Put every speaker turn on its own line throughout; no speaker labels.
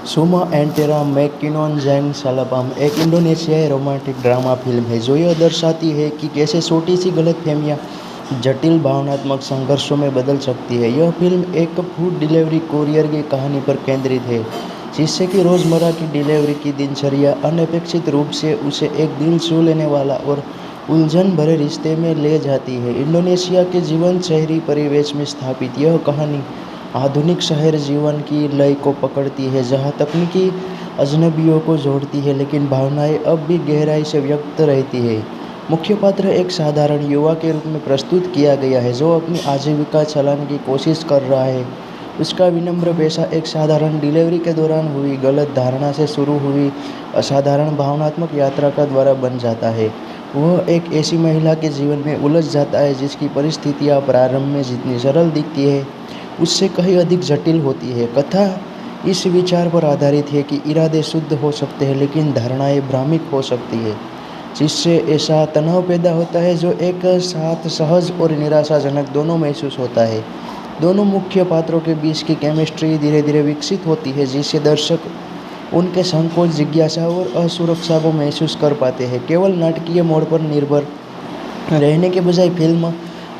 सुमा एंटेरा मैकिनोन जैंग सलापाम एक इंडोनेशियाई romantic drama film है जो यह दर्शाती है कि कैसे छोटी सी गलतफहमियां जटिल भावनात्मक संघर्षों में बदल सकती है। यह फिल्म एक फूड डिलीवरी कोरियर की कहानी पर केंद्रित है जिससे कि रोज़मर्रा की डिलीवरी की दिनचर्या अनपेक्षित रूप से उसे एक दिल छू लेने वाला और उलझन भरे रिश्ते में ले जाती है। इंडोनेशिया के जीवंत शहरी परिवेश में स्थापित यह कहानी आधुनिक शहर जीवन की लय को पकड़ती है जहां तकनीकी अजनबियों को जोड़ती है लेकिन भावनाएं अब भी गहराई से व्यक्त रहती है। मुख्य पात्र एक साधारण युवा के रूप में प्रस्तुत किया गया है जो अपनी आजीविका चलाने की कोशिश कर रहा है। उसका विनम्र पेशा एक साधारण डिलीवरी के दौरान हुई गलत धारणा से शुरू हुई असाधारण भावनात्मक यात्रा का द्वारा बन जाता है। वह एक ऐसी महिला के जीवन में उलझ जाता है जिसकी परिस्थितियां प्रारंभ में जितनी सरल दिखती है उससे कहीं अधिक जटिल होती है। कथा इस विचार पर आधारित है कि इरादे शुद्ध हो सकते हैं लेकिन धारणाएं भ्रामक हो सकती है जिससे ऐसा तनाव पैदा होता है जो एक साथ सहज और निराशाजनक दोनों महसूस होता है। दोनों मुख्य पात्रों के बीच की केमिस्ट्री धीरे धीरे विकसित होती है जिससे दर्शक उनके संकोच जिज्ञासा और असुरक्षा को महसूस कर पाते हैं। केवल नाटकीय मोड़ पर निर्भर रहने के बजाय फिल्म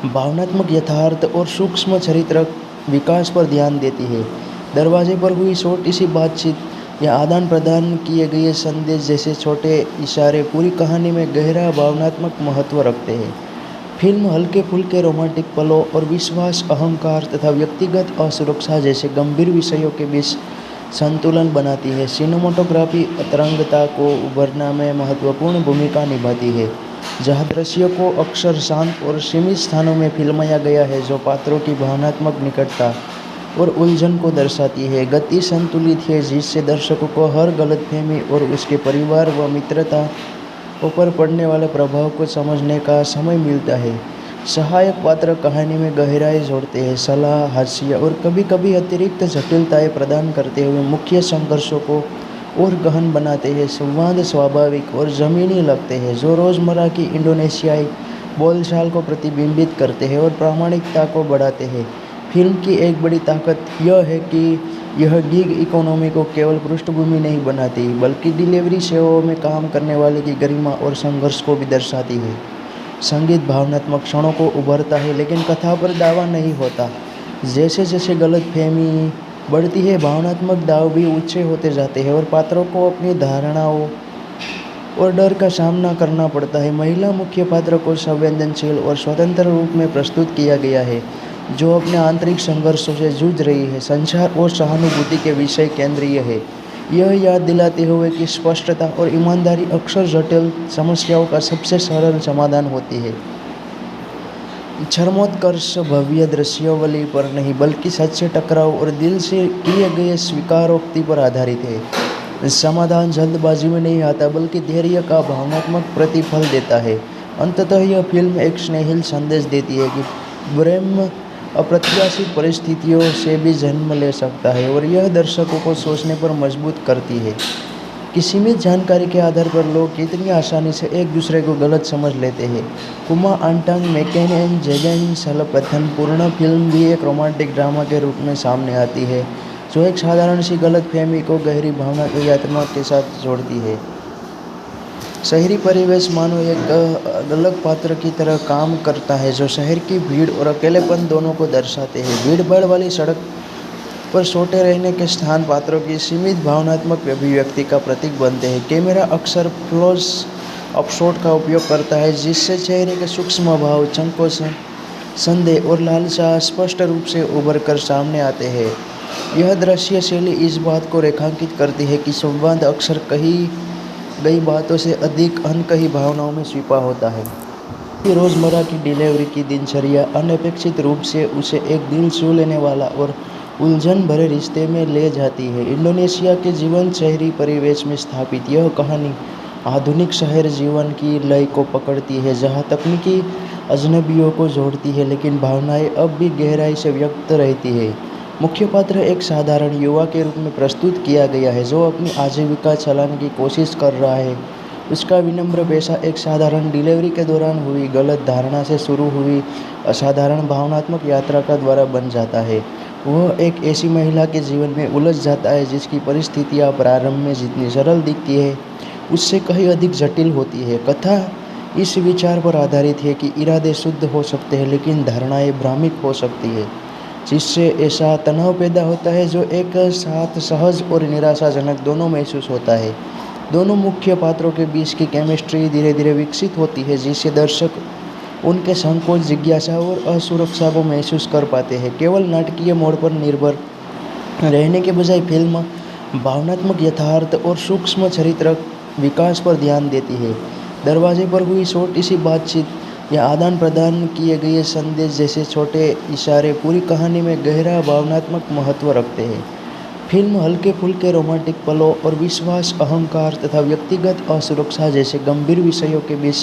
भावनात्मक यथार्थ और सूक्ष्म चरित्र विकास पर ध्यान देती है। दरवाजे पर हुई छोटी सी बातचीत या आदान प्रदान किए गए संदेश जैसे छोटे इशारे पूरी कहानी में गहरा भावनात्मक महत्व रखते हैं। फिल्म हल्के फुल्के रोमांटिक पलों और विश्वास अहंकार तथा व्यक्तिगत असुरक्षा जैसे गंभीर विषयों के बीच संतुलन बनाती है। सिनेमाटोग्राफी तरंगता को उभरना में महत्वपूर्ण भूमिका निभाती है जहाँ दृश्यों को अक्सर शांत और सीमित स्थानों में फिल्माया गया है जो पात्रों की भावनात्मक निकटता और उलझन को दर्शाती है। गति संतुलित है जिससे दर्शकों को हर गलतफहमी और उसके परिवार व मित्रता पर पड़ने वाले प्रभाव को समझने का समय मिलता है। सहायक पात्र कहानी में गहराई जोड़ते हैं, सलाह, हास्य और कभी कभी अतिरिक्त जटिलताएं प्रदान करते हुए मुख्य संघर्षों को और गहन बनाते हैं। संवाद स्वाभाविक और ज़मीनी लगते हैं जो रोज़मर्रा की इंडोनेशियाई बोलचाल को प्रतिबिंबित करते हैं और प्रामाणिकता को बढ़ाते हैं। फिल्म की एक बड़ी ताकत यह है कि यह गिग इकोनॉमी को केवल पृष्ठभूमि नहीं बनाती बल्कि डिलीवरी सेवाओं में काम करने वाले की गरिमा और संघर्ष को भी दर्शाती है। संगीत भावनात्मक क्षणों को उभरता है लेकिन कथा पर दावा नहीं होता। जैसे जैसे गलतफहमी बढ़ती है भावनात्मक दाव भी ऊंचे होते जाते हैं और पात्रों को अपनी धारणाओं और डर का सामना करना पड़ता है। महिला मुख्य पात्र को संवेदनशील और स्वतंत्र रूप में प्रस्तुत किया गया है जो अपने आंतरिक संघर्षों से जूझ रही है। संचार और सहानुभूति के विषय केंद्रीय है, यह याद दिलाते हुए कि स्पष्टता और ईमानदारी अक्सर जटिल समस्याओं का सबसे सरल समाधान होती है। चरमोत्कर्ष भव्य दृश्यावली पर नहीं बल्कि सच्चे टकराव और दिल से किए गए स्वीकारोक्ति पर आधारित है। समाधान जल्दबाजी में नहीं आता बल्कि धैर्य का भावनात्मक प्रतिफल देता है। अंततः यह फिल्म एक स्नेहिल संदेश देती है कि प्रेम अप्रत्याशित परिस्थितियों से भी जन्म ले सकता है और यह दर्शकों को सोचने पर मजबूर करती है कि सीमित जानकारी के आधार पर लोग कितनी आसानी से एक दूसरे को गलत समझ लेते हैं। कुमा आंटांग मैकेन जेगन सलपथन पूर्ण फिल्म भी एक रोमांटिक ड्रामा के रूप में सामने आती है जो एक साधारण सी गलतफहमी को गहरी भावना की यात्रा के साथ जोड़ती है। शहरी परिवेश मानो एक अलग पात्र की तरह काम करता है जो शहर की भीड़ और अकेलेपन दोनों को दर्शाते हैं। भीड़ भाड़ वाली सड़क पर सोते रहने के स्थान पात्रों की सीमित भावनात्मक अभिव्यक्ति का प्रतीक बनते हैं। कैमरा अक्सर क्लोज अप शॉट का उपयोग करता है जिससे चेहरे के सूक्ष्म भाव, संकोच, संदेह और लालसा स्पष्ट रूप से उभर कर सामने आते हैं। यह दृश्य शैली इस बात को रेखांकित करती है कि संवाद अक्सर कही गई बातों से अधिक अनकही भावनाओं में छिपा होता है। रोज़मर्रा की डिलीवरी की दिनचर्या अनपेक्षित रूप से उसे एक दिल छू लेने वाला और उलझन भरे रिश्ते में ले जाती है। इंडोनेशिया के जीवंत शहरी परिवेश में स्थापित यह कहानी आधुनिक शहर जीवन की लय को पकड़ती है जहां तकनीकी अजनबियों को जोड़ती है लेकिन भावनाएं अब भी गहराई से व्यक्त रहती है। मुख्य पात्र एक साधारण युवा के रूप में प्रस्तुत किया गया है जो अपनी आजीविका चलाने की कोशिश कर रहा है। उसका विनम्र पेशा एक साधारण डिलीवरी के दौरान हुई गलत धारणा से शुरू हुई असाधारण भावनात्मक यात्रा का द्वारा बन जाता है। वह एक ऐसी महिला के जीवन में उलझ जाता है जिसकी परिस्थितियाँ प्रारंभ में जितनी सरल दिखती है उससे कहीं अधिक जटिल होती है। कथा इस विचार पर आधारित है कि इरादे शुद्ध हो सकते हैं लेकिन धारणाएं भ्रामक हो सकती है, जिससे ऐसा तनाव पैदा होता है जो एक साथ सहज और निराशाजनक दोनों महसूस होता है। दोनों मुख्य पात्रों के बीच की केमिस्ट्री धीरे धीरे विकसित होती है, जिससे दर्शक उनके संकोच, जिज्ञासा और असुरक्षा को महसूस कर पाते हैं। केवल नाटकीय मोड़ पर निर्भर रहने के बजाय फिल्म भावनात्मक यथार्थ और सूक्ष्म चरित्र विकास पर ध्यान देती है। दरवाजे पर हुई छोटी सी बातचीत या आदान प्रदान किए गए संदेश जैसे छोटे इशारे पूरी कहानी में गहरा भावनात्मक महत्व रखते हैं। फिल्म हल्के फुल्के रोमांटिक पलों और विश्वास, अहंकार तथा व्यक्तिगत असुरक्षा जैसे गंभीर विषयों के बीच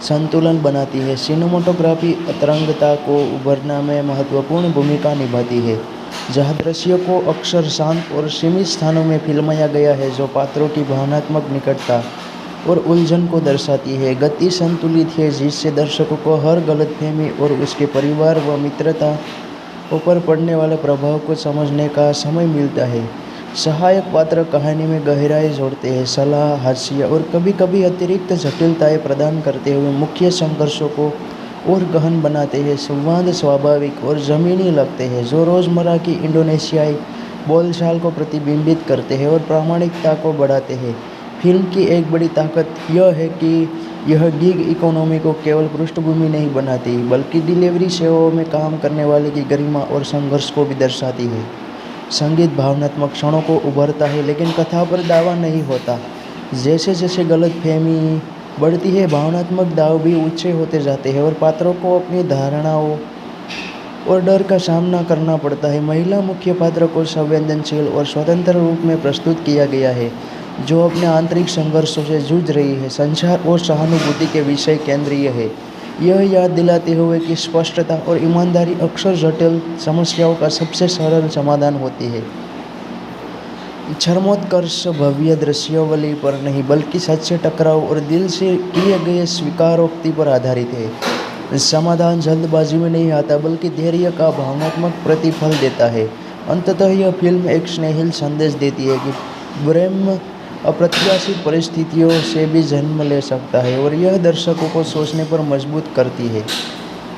संतुलन बनाती है। सिनेमाटोग्राफी तरंगता को उभरना में महत्वपूर्ण भूमिका निभाती है, जहाँ दृश्यों को अक्सर शांत और सीमित स्थानों में फिल्माया गया है, जो पात्रों की भावनात्मक निकटता और उलझन को दर्शाती है। गति संतुलित है, जिससे दर्शकों को हर गलतफहमी और उसके परिवार व मित्रता पर पड़ने वाले प्रभाव को समझने का समय मिलता है। सहायक पात्र कहानी में गहराई जोड़ते हैं, सलाह, हास्य और कभी-कभी अतिरिक्त जटिलताएं प्रदान करते हुए मुख्य संघर्षों को और गहन बनाते हैं। संवाद स्वाभाविक और ज़मीनी लगते हैं, जो रोज़मर्रा की इंडोनेशियाई बोलचाल को प्रतिबिंबित करते हैं और प्रामाणिकता को बढ़ाते हैं। फिल्म की एक बड़ी ताकत यह है कि यह गिग इकोनॉमी को केवल पृष्ठभूमि नहीं बनाती, बल्कि डिलीवरी सेवाओं में काम करने वाले की गरिमा और संघर्ष को भी दर्शाती है। संगीत भावनात्मक क्षणों को उभरता है, लेकिन कथा पर दावा नहीं होता। जैसे जैसे गलतफहमी बढ़ती है, भावनात्मक दाव भी ऊंचे होते जाते हैं और पात्रों को अपनी धारणाओं और डर का सामना करना पड़ता है। महिला मुख्य पात्र को संवेदनशील और स्वतंत्र रूप में प्रस्तुत किया गया है, जो अपने आंतरिक संघर्षों से जूझ रही है। संचार और सहानुभूति के विषय केंद्रीय है, यह याद दिलाते हुए कि स्पष्टता और ईमानदारी अक्सर जटिल समस्याओं का सबसे सरल समाधान होती है। चरमोत्कर्ष भव्य दृश्यावली पर नहीं, बल्कि सच्चे टकराव और दिल से किए गए स्वीकारोक्ति पर आधारित है। समाधान जल्दबाजी में नहीं आता, बल्कि धैर्य का भावनात्मक प्रतिफल देता है। अंततः यह फिल्म एक स्नेहिल संदेश देती है कि प्रेम अप्रत्याशित परिस्थितियों से भी जन्म ले सकता है, और यह दर्शकों को सोचने पर मजबूर करती है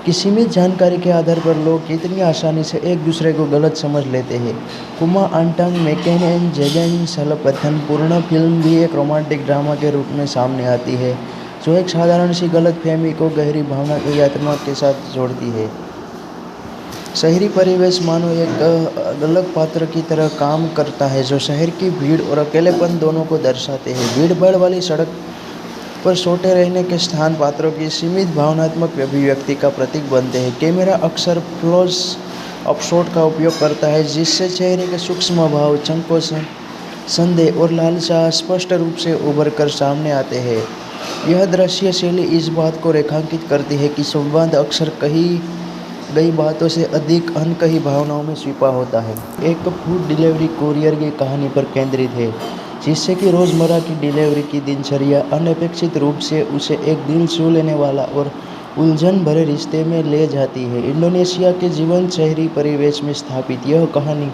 कि सीमित जानकारी के आधार पर लोग कितनी आसानी से एक दूसरे को गलत समझ लेते हैं। कुमा आंटांग मैकेन जेगन सलपथन पूर्ण फिल्म भी एक रोमांटिक ड्रामा के रूप में सामने आती है, जो एक साधारण सी गलतफहमी को गहरी भावना की यात्रा के साथ जोड़ती है। शहरी परिवेश मानो एक अलग पात्र की तरह काम करता है, जो शहर की भीड़ और अकेलेपन दोनों को दर्शाते हैं। भीड़-भाड़ वाली सड़क पर सोते रहने के स्थान पात्रों की सीमित भावनात्मक अभिव्यक्ति का प्रतीक बनते हैं। कैमरा अक्सर क्लोज अप शॉट का उपयोग करता है, जिससे चेहरे के सूक्ष्म भाव, संकोचन, संदेह और लालसा स्पष्ट रूप से उभर कर सामने आते हैं। यह दृश्य शैली इस बात को रेखांकित करती है कि संवाद अक्सर कही गई बातों से अधिक अनकही भावनाओं में छिपा होता है। एक फूड डिलीवरी कुरियर की कहानी पर केंद्रित है, जिससे कि रोज़मर्रा की डिलीवरी की दिनचर्या अनपेक्षित रूप से उसे एक दिल छू लेने वाला और उलझन भरे रिश्ते में ले जाती है। इंडोनेशिया के जीवंत शहरी परिवेश में स्थापित यह कहानी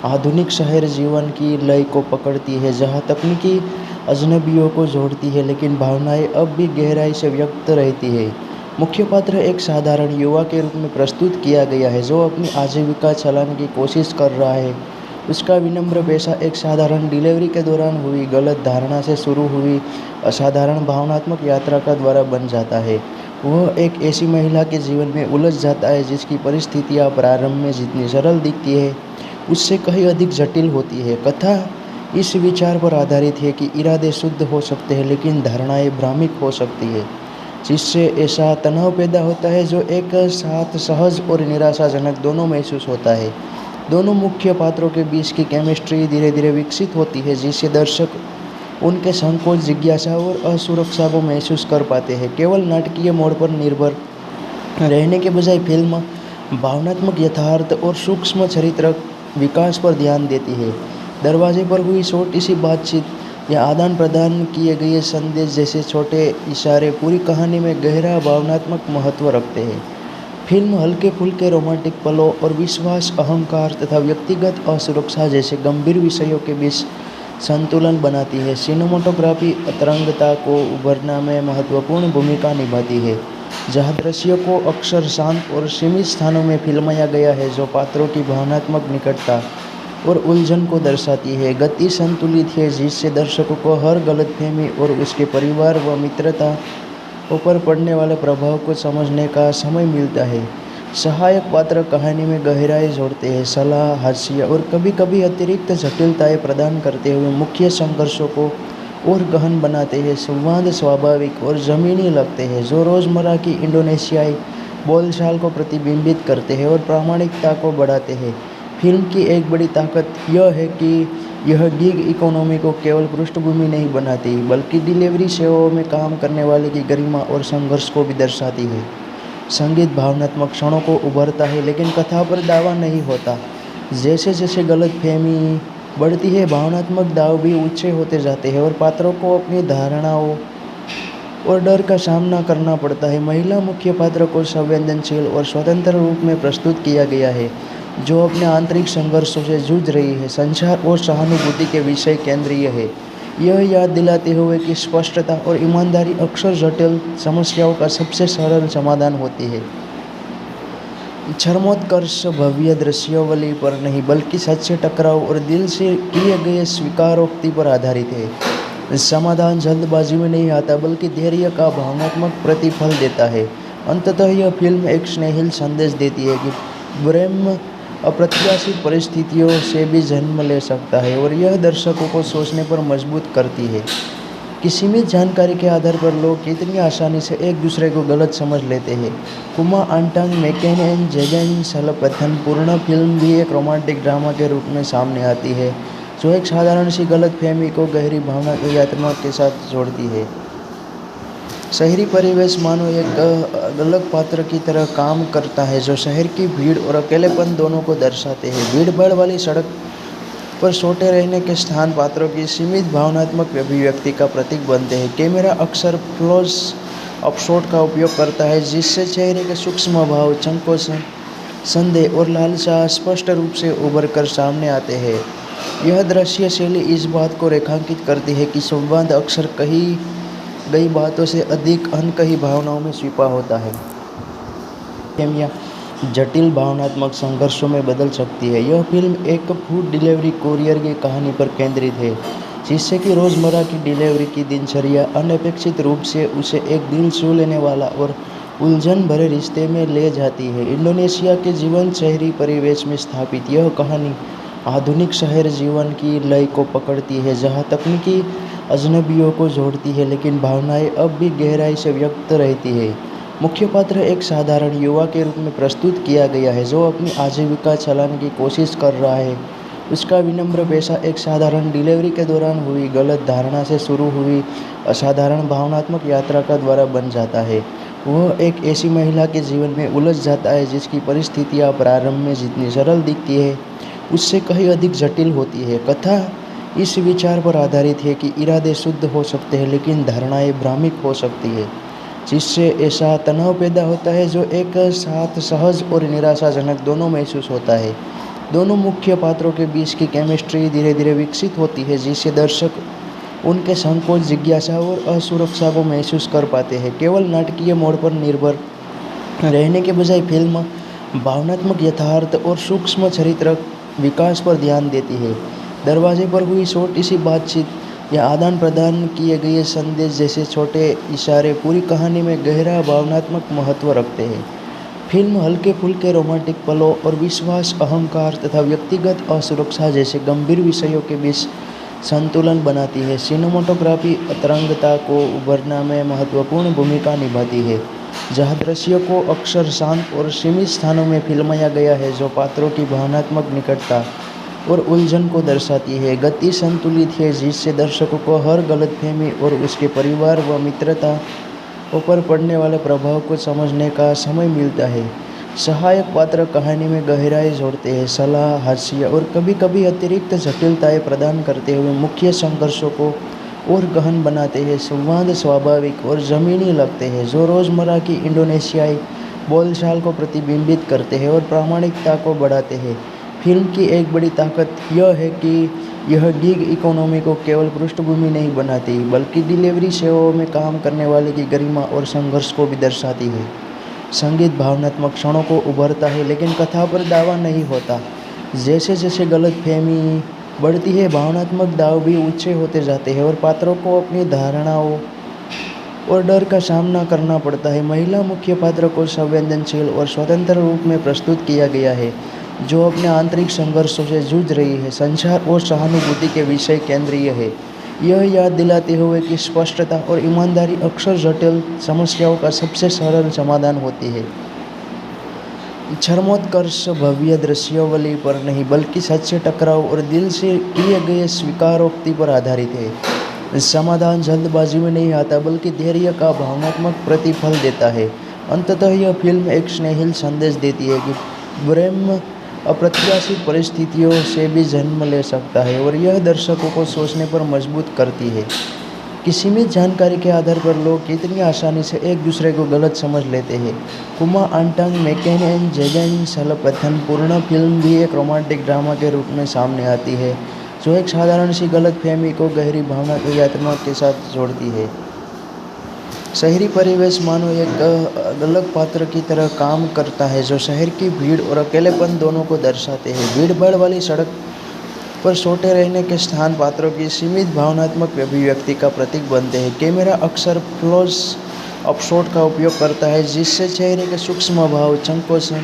आधुनिक शहर जीवन की लय को पकड़ती है, जहाँ तकनीकी अजनबियों को जोड़ती है, लेकिन भावनाएं अब भी गहराई से व्यक्त रहती है। मुख्य पात्र एक साधारण युवा के रूप में प्रस्तुत किया गया है, जो अपनी आजीविका चलाने की कोशिश कर रहा है। उसका विनम्र पेशा एक साधारण डिलीवरी के दौरान हुई गलत धारणा से शुरू हुई असाधारण भावनात्मक यात्रा का द्वारा बन जाता है। वह एक ऐसी महिला के जीवन में उलझ जाता है जिसकी परिस्थितियाँ प्रारंभ में जितनी सरल दिखती है उससे कहीं अधिक जटिल होती है। कथा इस विचार पर आधारित है कि इरादे शुद्ध हो सकते हैं लेकिन धारणाएं भ्रामक हो सकती है, जिससे ऐसा तनाव पैदा होता है जो एक साथ सहज और निराशाजनक दोनों महसूस होता है। दोनों मुख्य पात्रों के बीच की केमिस्ट्री धीरे धीरे विकसित होती है, जिससे दर्शक उनके संकोच, जिज्ञासा और असुरक्षा को महसूस कर पाते हैं। केवल नाटकीय मोड़ पर निर्भर रहने के बजाय फिल्म भावनात्मक यथार्थ और सूक्ष्म चरित्र विकास पर ध्यान देती है। दरवाजे पर हुई छोटी सी बातचीत या आदान प्रदान किए गए संदेश जैसे छोटे इशारे पूरी कहानी में गहरा भावनात्मक महत्व रखते हैं। फिल्म हल्के फुल्के रोमांटिक पलों और विश्वास, अहंकार तथा व्यक्तिगत असुरक्षा जैसे गंभीर विषयों के बीच संतुलन बनाती है। सिनेमेटोग्राफी अतरंगता को उभरना में महत्वपूर्ण भूमिका निभाती है, जहाँ दृश्यों को अक्सर शांत और सीमित स्थानों में फिल्माया गया है, जो पात्रों की भावनात्मक निकटता और उलझन को दर्शाती है। गति संतुलित है, जिससे दर्शकों को हर गलतफहमी और उसके परिवार व मित्रता ऊपर पड़ने वाले प्रभाव को समझने का समय मिलता है। सहायक पात्र कहानी में गहराई जोड़ते हैं, सलाह, हास्य और कभी-कभी अतिरिक्त जटिलताएं प्रदान करते हुए मुख्य संघर्षों को और गहन बनाते हैं। संवाद स्वाभाविक और ज़मीनी लगते हैं, जो रोज़मर्रा की इंडोनेशियाई बोलचाल को प्रतिबिंबित करते हैं और प्रामाणिकता को बढ़ाते हैं। फिल्म की एक बड़ी ताकत यह है कि यह गिग इकोनॉमी को केवल पृष्ठभूमि नहीं बनाती, बल्कि डिलीवरी सेवाओं में काम करने वाले की गरिमा और संघर्ष को भी दर्शाती है। संगीत भावनात्मक क्षणों को उभरता है, लेकिन कथा पर दावा नहीं होता। जैसे जैसे गलतफहमी बढ़ती है, भावनात्मक दाव भी ऊंचे होते जाते हैं और पात्रों को अपनी धारणाओं और डर का सामना करना पड़ता है। महिला मुख्य पात्र को संवेदनशील और स्वतंत्र रूप में प्रस्तुत किया गया है, जो अपने आंतरिक संघर्षों से जूझ रही है। संचार और सहानुभूति के विषय केंद्रीय है, यह याद दिलाते हुए कि स्पष्टता और ईमानदारी अक्सर जटिल समस्याओं का सबसे सरल समाधान होती है। चरमोत्कर्ष भव्य दृश्यावली पर नहीं, बल्कि सच्चे टकराव और दिल से किए गए स्वीकारोक्ति पर आधारित है। समाधान जल्दबाजी में नहीं आता, बल्कि धैर्य का भावनात्मक प्रतिफल देता है। अंततः यह फिल्म एक स्नेहिल संदेश देती है कि प्रेम अप्रत्याशित परिस्थितियों से भी जन्म ले सकता है, और यह दर्शकों को सोचने पर मजबूर करती है कि सीमित जानकारी के आधार पर लोग कितनी आसानी से एक दूसरे को गलत समझ लेते हैं। कुमा अंटांग मैकेन एंड जेगन सलपथन पूर्ण फिल्म भी एक रोमांटिक ड्रामा के रूप में सामने आती है, जो एक साधारण सी गलतफहमी को गहरी भावनात्मक के साथ जोड़ती है। शहरी परिवेश मानो एक अलग पात्र की तरह काम करता है, जो शहर की भीड़ और अकेलेपन दोनों को दर्शाते हैं। भीड़-भाड़ वाली सड़क पर सोते रहने के स्थान पात्रों की सीमित भावनात्मक अभिव्यक्ति का प्रतीक बनते हैं। कैमरा अक्सर क्लोज अप शॉट का उपयोग करता है, जिससे चेहरे के सूक्ष्म भाव, संकोचन, संदेह और लालसा स्पष्ट रूप से उभर कर सामने आते हैं। यह दृश्य शैली इस बात को रेखांकित करती है कि संवाद अक्सर कही गई बातों से अधिक अनकही भावनाओं में छिपा होता है। खेमिया जटिल भावनात्मक संघर्षों में बदल सकती है। यह फिल्म एक फूड डिलीवरी कोरियर की कहानी पर केंद्रित है, जिससे कि रोज़मर्रा की डिलीवरी की दिनचर्या अनपेक्षित रूप से उसे एक दिल छू लेने वाला और उलझन भरे रिश्ते में ले जाती है। इंडोनेशिया के जीवंत शहरी परिवेश में स्थापित यह कहानी आधुनिक शहर जीवन की लय को पकड़ती है, जहाँ तकनीकी अजनबियों को जोड़ती है, लेकिन भावनाएं अब भी गहराई से व्यक्त रहती है। मुख्य पात्र एक साधारण युवा के रूप में प्रस्तुत किया गया है, जो अपनी आजीविका चलाने की कोशिश कर रहा है। उसका विनम्र पेशा एक साधारण डिलीवरी के दौरान हुई गलत धारणा से शुरू हुई असाधारण भावनात्मक यात्रा का द्वारा बन जाता है। वह एक ऐसी महिला के जीवन में उलझ जाता है, जिसकी परिस्थितियाँ प्रारंभ में जितनी सरल दिखती है, उससे कहीं अधिक जटिल होती है। कथा इस विचार पर आधारित है कि इरादे शुद्ध हो सकते हैं, लेकिन धारणाएं भ्रामक हो सकती है, जिससे ऐसा तनाव पैदा होता है जो एक साथ सहज और निराशाजनक दोनों महसूस होता है। दोनों मुख्य पात्रों के बीच की केमिस्ट्री धीरे धीरे विकसित होती है, जिससे दर्शक उनके संकोच, जिज्ञासा और असुरक्षा को महसूस कर पाते हैं। केवल नाटकीय मोड़ पर निर्भर रहने के बजाय फिल्म भावनात्मक यथार्थ और सूक्ष्म चरित्र विकास पर ध्यान देती है। दरवाजे पर हुई छोटी सी बातचीत या आदान प्रदान किए गए संदेश जैसे छोटे इशारे पूरी कहानी में गहरा भावनात्मक महत्व रखते हैं। फिल्म हल्के फुल्के रोमांटिक पलों और विश्वास, अहंकार तथा व्यक्तिगत असुरक्षा जैसे गंभीर विषयों के बीच संतुलन बनाती है। सिनेमेटोग्राफी अतरंगता को उभरना में महत्वपूर्ण भूमिका निभाती है, जहाँ दृश्यों को अक्सर शांत और सीमित स्थानों में फिल्माया गया है, जो पात्रों की भावनात्मक निकटता और उलझन को दर्शाती है। गति संतुलित है, जिससे दर्शकों को हर गलतफहमी और उसके परिवार व मित्रता ऊपर पड़ने वाले प्रभाव को समझने का समय मिलता है। सहायक पात्र कहानी में गहराई जोड़ते हैं, सलाह, हास्य और कभी-कभी अतिरिक्त जटिलताएं प्रदान करते हुए मुख्य संघर्षों को और गहन बनाते हैं। संवाद स्वाभाविक और ज़मीनी लगते हैं, जो रोज़मर्रा की इंडोनेशियाई बोलचाल को प्रतिबिंबित करते हैं और प्रामाणिकता को बढ़ाते हैं। फिल्म की एक बड़ी ताकत यह है कि यह गिग इकोनॉमी को केवल पृष्ठभूमि नहीं बनाती, बल्कि डिलीवरी सेवाओं में काम करने वाले की गरिमा और संघर्ष को भी दर्शाती है। संगीत भावनात्मक क्षणों को उभरता है, लेकिन कथा पर दावा नहीं होता। जैसे जैसे गलतफहमी बढ़ती है, भावनात्मक दाव भी ऊंचे होते जाते हैं और पात्रों को अपनी धारणाओं और डर का सामना करना पड़ता है। महिला मुख्य पात्र को संवेदनशील और स्वतंत्र रूप में प्रस्तुत किया गया है, जो अपने आंतरिक संघर्षों से जूझ रही है। संचार और सहानुभूति के विषय केंद्रीय है, यह याद दिलाते हुए कि स्पष्टता और ईमानदारी अक्सर जटिल समस्याओं का सबसे सरल समाधान होती है। चरमोत्कर्ष भव्य दृश्यावली पर नहीं, बल्कि सच्चे टकराव और दिल से किए गए स्वीकारोक्ति पर आधारित है। समाधान जल्दबाजी में नहीं आता, बल्कि धैर्य का भावनात्मक प्रतिफल देता है। अंततः यह फिल्म एक स्नेहिल संदेश देती है कि प्रेम अप्रत्याशित परिस्थितियों से भी जन्म ले सकता है, और यह दर्शकों को सोचने पर मजबूर करती है कि सीमित जानकारी के आधार पर लोग कितनी आसानी से एक दूसरे को गलत समझ लेते हैं। कुमा आंटांग मैकेन एंड जेगन सलपथन पूर्ण फिल्म भी एक रोमांटिक ड्रामा के रूप में सामने आती है, जो एक साधारण सी गलतफहमी को गहरी भावनात्मक के साथ जोड़ती है। शहरी परिवेश मानो एक अलग पात्र की तरह काम करता है, जो शहर की भीड़ और अकेलेपन दोनों को दर्शाते हैं। भीड़-भाड़ वाली सड़क पर सोते रहने के स्थान पात्रों की सीमित भावनात्मक अभिव्यक्ति का प्रतीक बनते हैं। कैमरा अक्सर क्लोज अप शॉट का उपयोग करता है, जिससे चेहरे के सूक्ष्म भाव, संकोचन,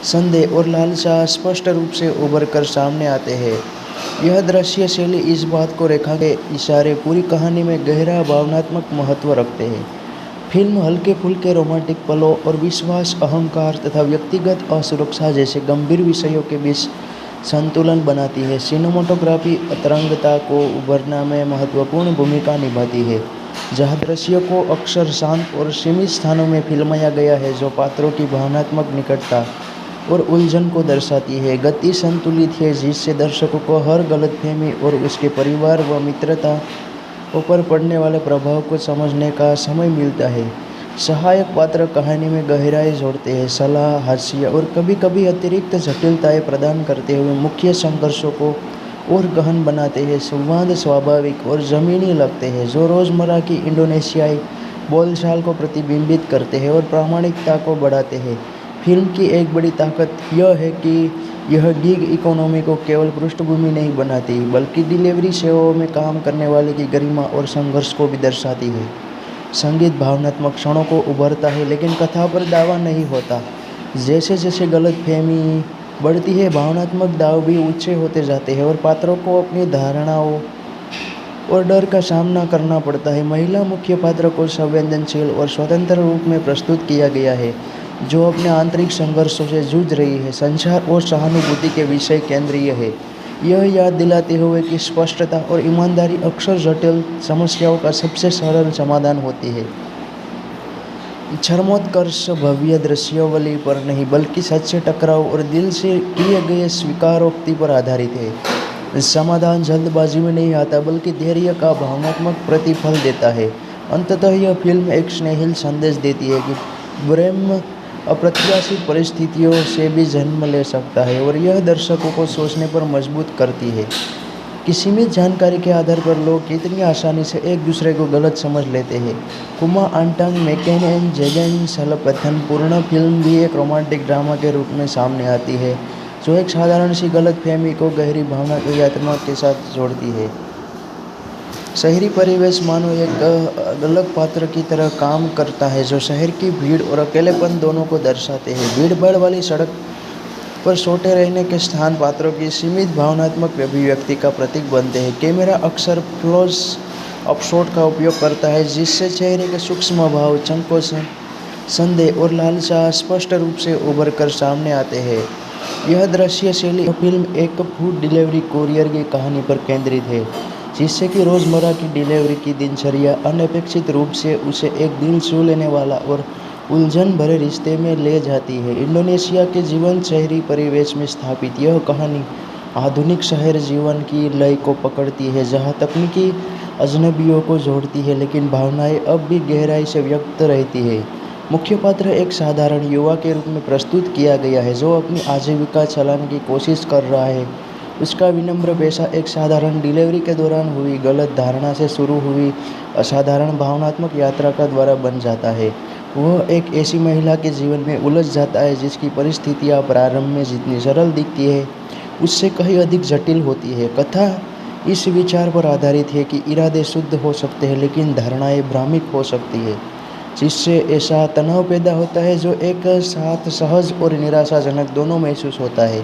संदेह और लालसा स्पष्ट रूप से उभर कर सामने आते हैं। यह दृश्य शैली इस बात को रेखा के इशारे पूरी कहानी में गहरा भावनात्मक महत्व रखते हैं। फिल्म हल्के फुल्के रोमांटिक पलों और विश्वास, अहंकार तथा व्यक्तिगत असुरक्षा जैसे गंभीर विषयों के बीच संतुलन बनाती है। सिनेमेटोग्राफी तरंगता को उभरना में महत्वपूर्ण भूमिका निभाती है, जहाँ दृश्यों को अक्सर शांत और सीमित स्थानों में फिल्माया गया है, जो पात्रों की भावनात्मक निकटता और उलझन को दर्शाती है। गति संतुलित है, जिससे दर्शकों को हर गलतफहमी और उसके परिवार व मित्रता ऊपर पड़ने वाले प्रभाव को समझने का समय मिलता है। सहायक पात्र कहानी में गहराई जोड़ते हैं, सलाह, हास्य और कभी-कभी अतिरिक्त जटिलताएं प्रदान करते हुए मुख्य संघर्षों को और गहन बनाते हैं। संवाद स्वाभाविक और ज़मीनी लगते हैं, जो रोज़मर्रा की इंडोनेशियाई बोलचाल को प्रतिबिंबित करते हैं और प्रामाणिकता को बढ़ाते हैं। फिल्म की एक बड़ी ताकत यह है कि यह गिग इकोनॉमी को केवल पृष्ठभूमि नहीं बनाती, बल्कि डिलीवरी सेवाओं में काम करने वाले की गरिमा और संघर्ष को भी दर्शाती है। संगीत भावनात्मक क्षणों को उभरता है, लेकिन कथा पर दावा नहीं होता। जैसे जैसे गलतफहमी बढ़ती है, भावनात्मक दाव भी ऊंचे होते जाते हैं और पात्रों को अपनी धारणाओं और डर का सामना करना पड़ता है। महिला मुख्य पात्र को संवेदनशील और स्वतंत्र रूप में प्रस्तुत किया गया है, जो अपने आंतरिक संघर्षों से जूझ रही है। संचार और सहानुभूति के विषय केंद्रीय है, यह याद दिलाते हुए कि स्पष्टता और ईमानदारी अक्सर जटिल समस्याओं का सबसे सरल समाधान होती है। चरमोत्कर्ष भव्य दृश्यावली पर नहीं, बल्कि सच्चे टकराव और दिल से किए गए स्वीकारोक्ति पर आधारित है। समाधान जल्दबाजी में नहीं आता, बल्कि धैर्य का भावनात्मक प्रतिफल देता है। अंततः यह फिल्म एक स्नेहिल संदेश देती है कि प्रेम अप्रत्याशित परिस्थितियों से भी जन्म ले सकता है, और यह दर्शकों को सोचने पर मजबूर करती है कि सीमित जानकारी के आधार पर लोग कितनी आसानी से एक दूसरे को गलत समझ लेते हैं। कुमा आंटांग मैकेन एंड जेगन सलपथन पूर्ण फिल्म भी एक रोमांटिक ड्रामा के रूप में सामने आती है, जो एक साधारण सी गलतफहमी को गहरी भावनात्मक के साथ जोड़ती है। शहरी परिवेश मानो एक अलग पात्र की तरह काम करता है, जो शहर की भीड़ और अकेलेपन दोनों को दर्शाते हैं। भीड़-भाड़ वाली सड़क पर सोते रहने के स्थान पात्रों की सीमित भावनात्मक अभिव्यक्ति का प्रतीक बनते हैं। कैमरा अक्सर क्लोज अप शॉट का उपयोग करता है, जिससे चेहरे के सूक्ष्म भाव, संकोचन, संदेह और लालसा स्पष्ट रूप से उभर कर सामने आते हैं। यह दृश्य शैली फिल्म एक फूड डिलीवरी कोरियर की कहानी पर केंद्रित है, जिससे कि रोज़मर्रा की डिलीवरी की दिनचर्या अनपेक्षित रूप से उसे एक दिल छू लेने वाला और उलझन भरे रिश्ते में ले जाती है। इंडोनेशिया के जीवंत शहरी परिवेश में स्थापित यह कहानी आधुनिक शहर जीवन की लय को पकड़ती है, जहाँ तकनीकी अजनबियों को जोड़ती है, लेकिन भावनाएं अब भी गहराई से व्यक्त रहती है। मुख्य पात्र एक साधारण युवा के रूप में प्रस्तुत किया गया है जो अपनी आजीविका चलाने की कोशिश कर रहा है। उसका विनम्र पेशा एक साधारण डिलीवरी के दौरान हुई गलत धारणा से शुरू हुई असाधारण भावनात्मक यात्रा का द्वारा बन जाता है। वह एक ऐसी महिला के जीवन में उलझ जाता है जिसकी परिस्थितियाँ प्रारंभ में जितनी सरल दिखती है उससे कहीं अधिक जटिल होती है। कथा इस विचार पर आधारित है कि इरादे शुद्ध हो सकते हैं लेकिन धारणाएं भ्रामक हो सकती है, जिससे ऐसा तनाव पैदा होता है जो एक साथ सहज और निराशाजनक दोनों महसूस होता है।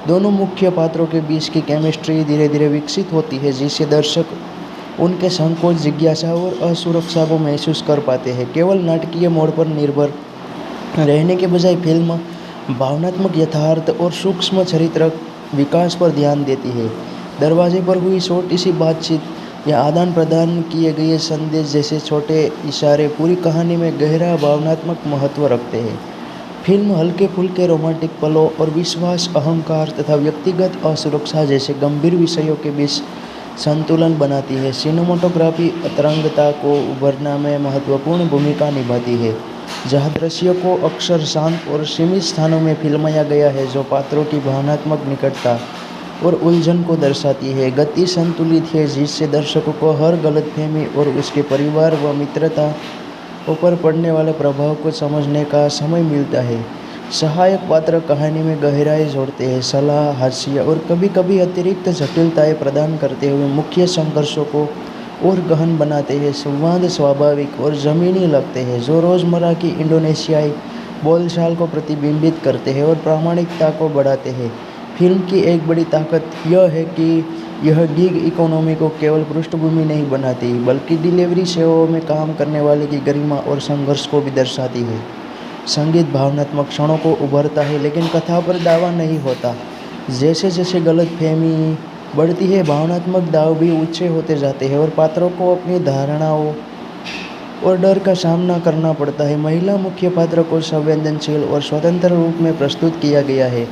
दोनों मुख्य पात्रों के बीच की केमिस्ट्री धीरे धीरे विकसित होती है जिससे दर्शक उनके संकोच, जिज्ञासा और असुरक्षा को महसूस कर पाते हैं। केवल नाटकीय मोड़ पर निर्भर रहने के बजाय फिल्म भावनात्मक यथार्थ और सूक्ष्म चरित्र विकास पर ध्यान देती है। दरवाजे पर हुई छोटी सी बातचीत या आदान प्रदान किए गए संदेश जैसे छोटे इशारे पूरी कहानी में गहरा भावनात्मक महत्व रखते हैं। फिल्म हल्के फुल्के रोमांटिक पलों और विश्वास, अहंकार तथा व्यक्तिगत असुरक्षा जैसे गंभीर विषयों के बीच संतुलन बनाती है। सिनेमाटोग्राफी तरंगता को उभरना में महत्वपूर्ण भूमिका निभाती है, जहाँ दृश्यों को अक्सर शांत और सीमित स्थानों में फिल्माया गया है जो पात्रों की भावनात्मक निकटता और उलझन को दर्शाती है। गति संतुलित है जिससे दर्शकों को हर गलतफहमी और उसके परिवार व मित्रता पर पड़ने वाले प्रभाव को समझने का समय मिलता है। सहायक पात्र कहानी में गहराई जोड़ते हैं, सलाह, हास्य और कभी कभी अतिरिक्त जटिलताएं प्रदान करते हुए मुख्य संघर्षों को और गहन बनाते हैं। संवाद स्वाभाविक और ज़मीनी लगते हैं जो रोज़मर्रा की इंडोनेशियाई बोलचाल को प्रतिबिंबित करते हैं और प्रामाणिकता को बढ़ाते हैं। फिल्म की एक बड़ी ताकत यह है कि यह गिग इकोनॉमी को केवल पृष्ठभूमि नहीं बनाती बल्कि डिलीवरी सेवाओं में काम करने वाले की गरिमा और संघर्ष को भी दर्शाती है। संगीत भावनात्मक क्षणों को उभरता है लेकिन कथा पर दावा नहीं होता। जैसे जैसे गलतफहमी बढ़ती है भावनात्मक दाव भी ऊंचे होते जाते हैं और पात्रों को अपनी धारणाओं और डर का सामना करना पड़ता है। महिला मुख्य पात्र को संवेदनशील और स्वतंत्र रूप में प्रस्तुत किया गया है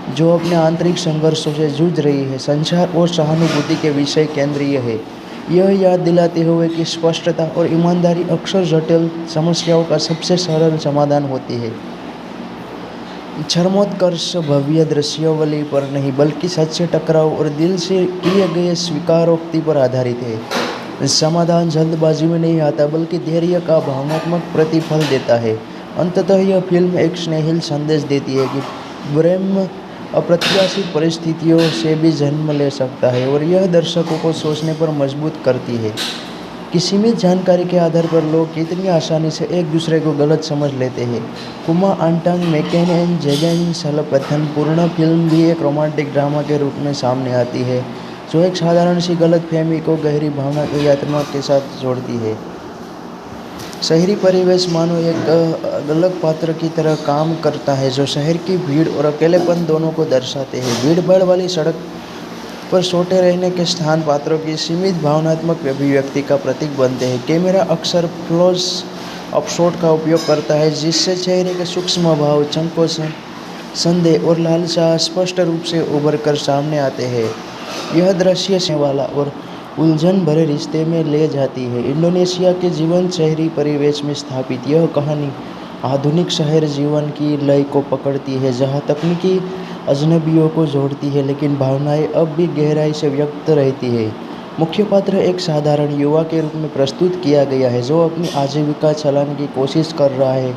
जो अपने आंतरिक संघर्षों से जूझ रही है। संचार और सहानुभूति के विषय केंद्रीय है, यह याद दिलाते हुए कि स्पष्टता और ईमानदारी अक्सर जटिल समस्याओं का सबसे सरल समाधान होती है। चरमोत्कर्ष भव्य दृश्यावली पर नहीं बल्कि सच्चे टकराव और दिल से किए गए स्वीकारोक्ति पर आधारित है। समाधान जल्दबाजी में नहीं आता बल्कि धैर्य का भावनात्मक प्रतिफल देता है। अंततः यह फिल्म एक स्नेहिल संदेश देती है कि प्रेम अप्रत्याशित परिस्थितियों से भी जन्म ले सकता है और यह दर्शकों को सोचने पर मजबूर करती है कि सीमित जानकारी के आधार पर लोग कितनी आसानी से एक दूसरे को गलत समझ लेते हैं। कुमा आंटांग मैकेन जेगन सलपथन पूर्ण फिल्म भी एक रोमांटिक ड्रामा के रूप में सामने आती है जो एक साधारण सी गलतफहमी को गहरी भावना की यात्रा के साथ जोड़ती है। शहरी परिवेश मानो एक अलग पात्र की तरह काम करता है जो शहर की भीड़ और अकेलेपन दोनों को दर्शाते हैं। भीड़ भाड़ वाली सड़क पर सोते रहने के स्थान पात्रों की सीमित भावनात्मक अभिव्यक्ति का प्रतीक बनते हैं। कैमरा अक्सर क्लोज अप शॉट का उपयोग करता है जिससे चेहरे के सूक्ष्म भाव, संकोचन, संदेह और लालसा स्पष्ट रूप से उभर कर सामने आते हैं। यह दृश्य से वाला और उलझन भरे रिश्ते में ले जाती है। इंडोनेशिया के जीवंत शहरी परिवेश में स्थापित यह कहानी आधुनिक शहर जीवन की लय को पकड़ती है जहाँ तकनीकी अजनबियों को जोड़ती है लेकिन भावनाएं अब भी गहराई से व्यक्त रहती है। मुख्य पात्र एक साधारण युवा के रूप में प्रस्तुत किया गया है जो अपनी आजीविका चलाने की कोशिश कर रहा है।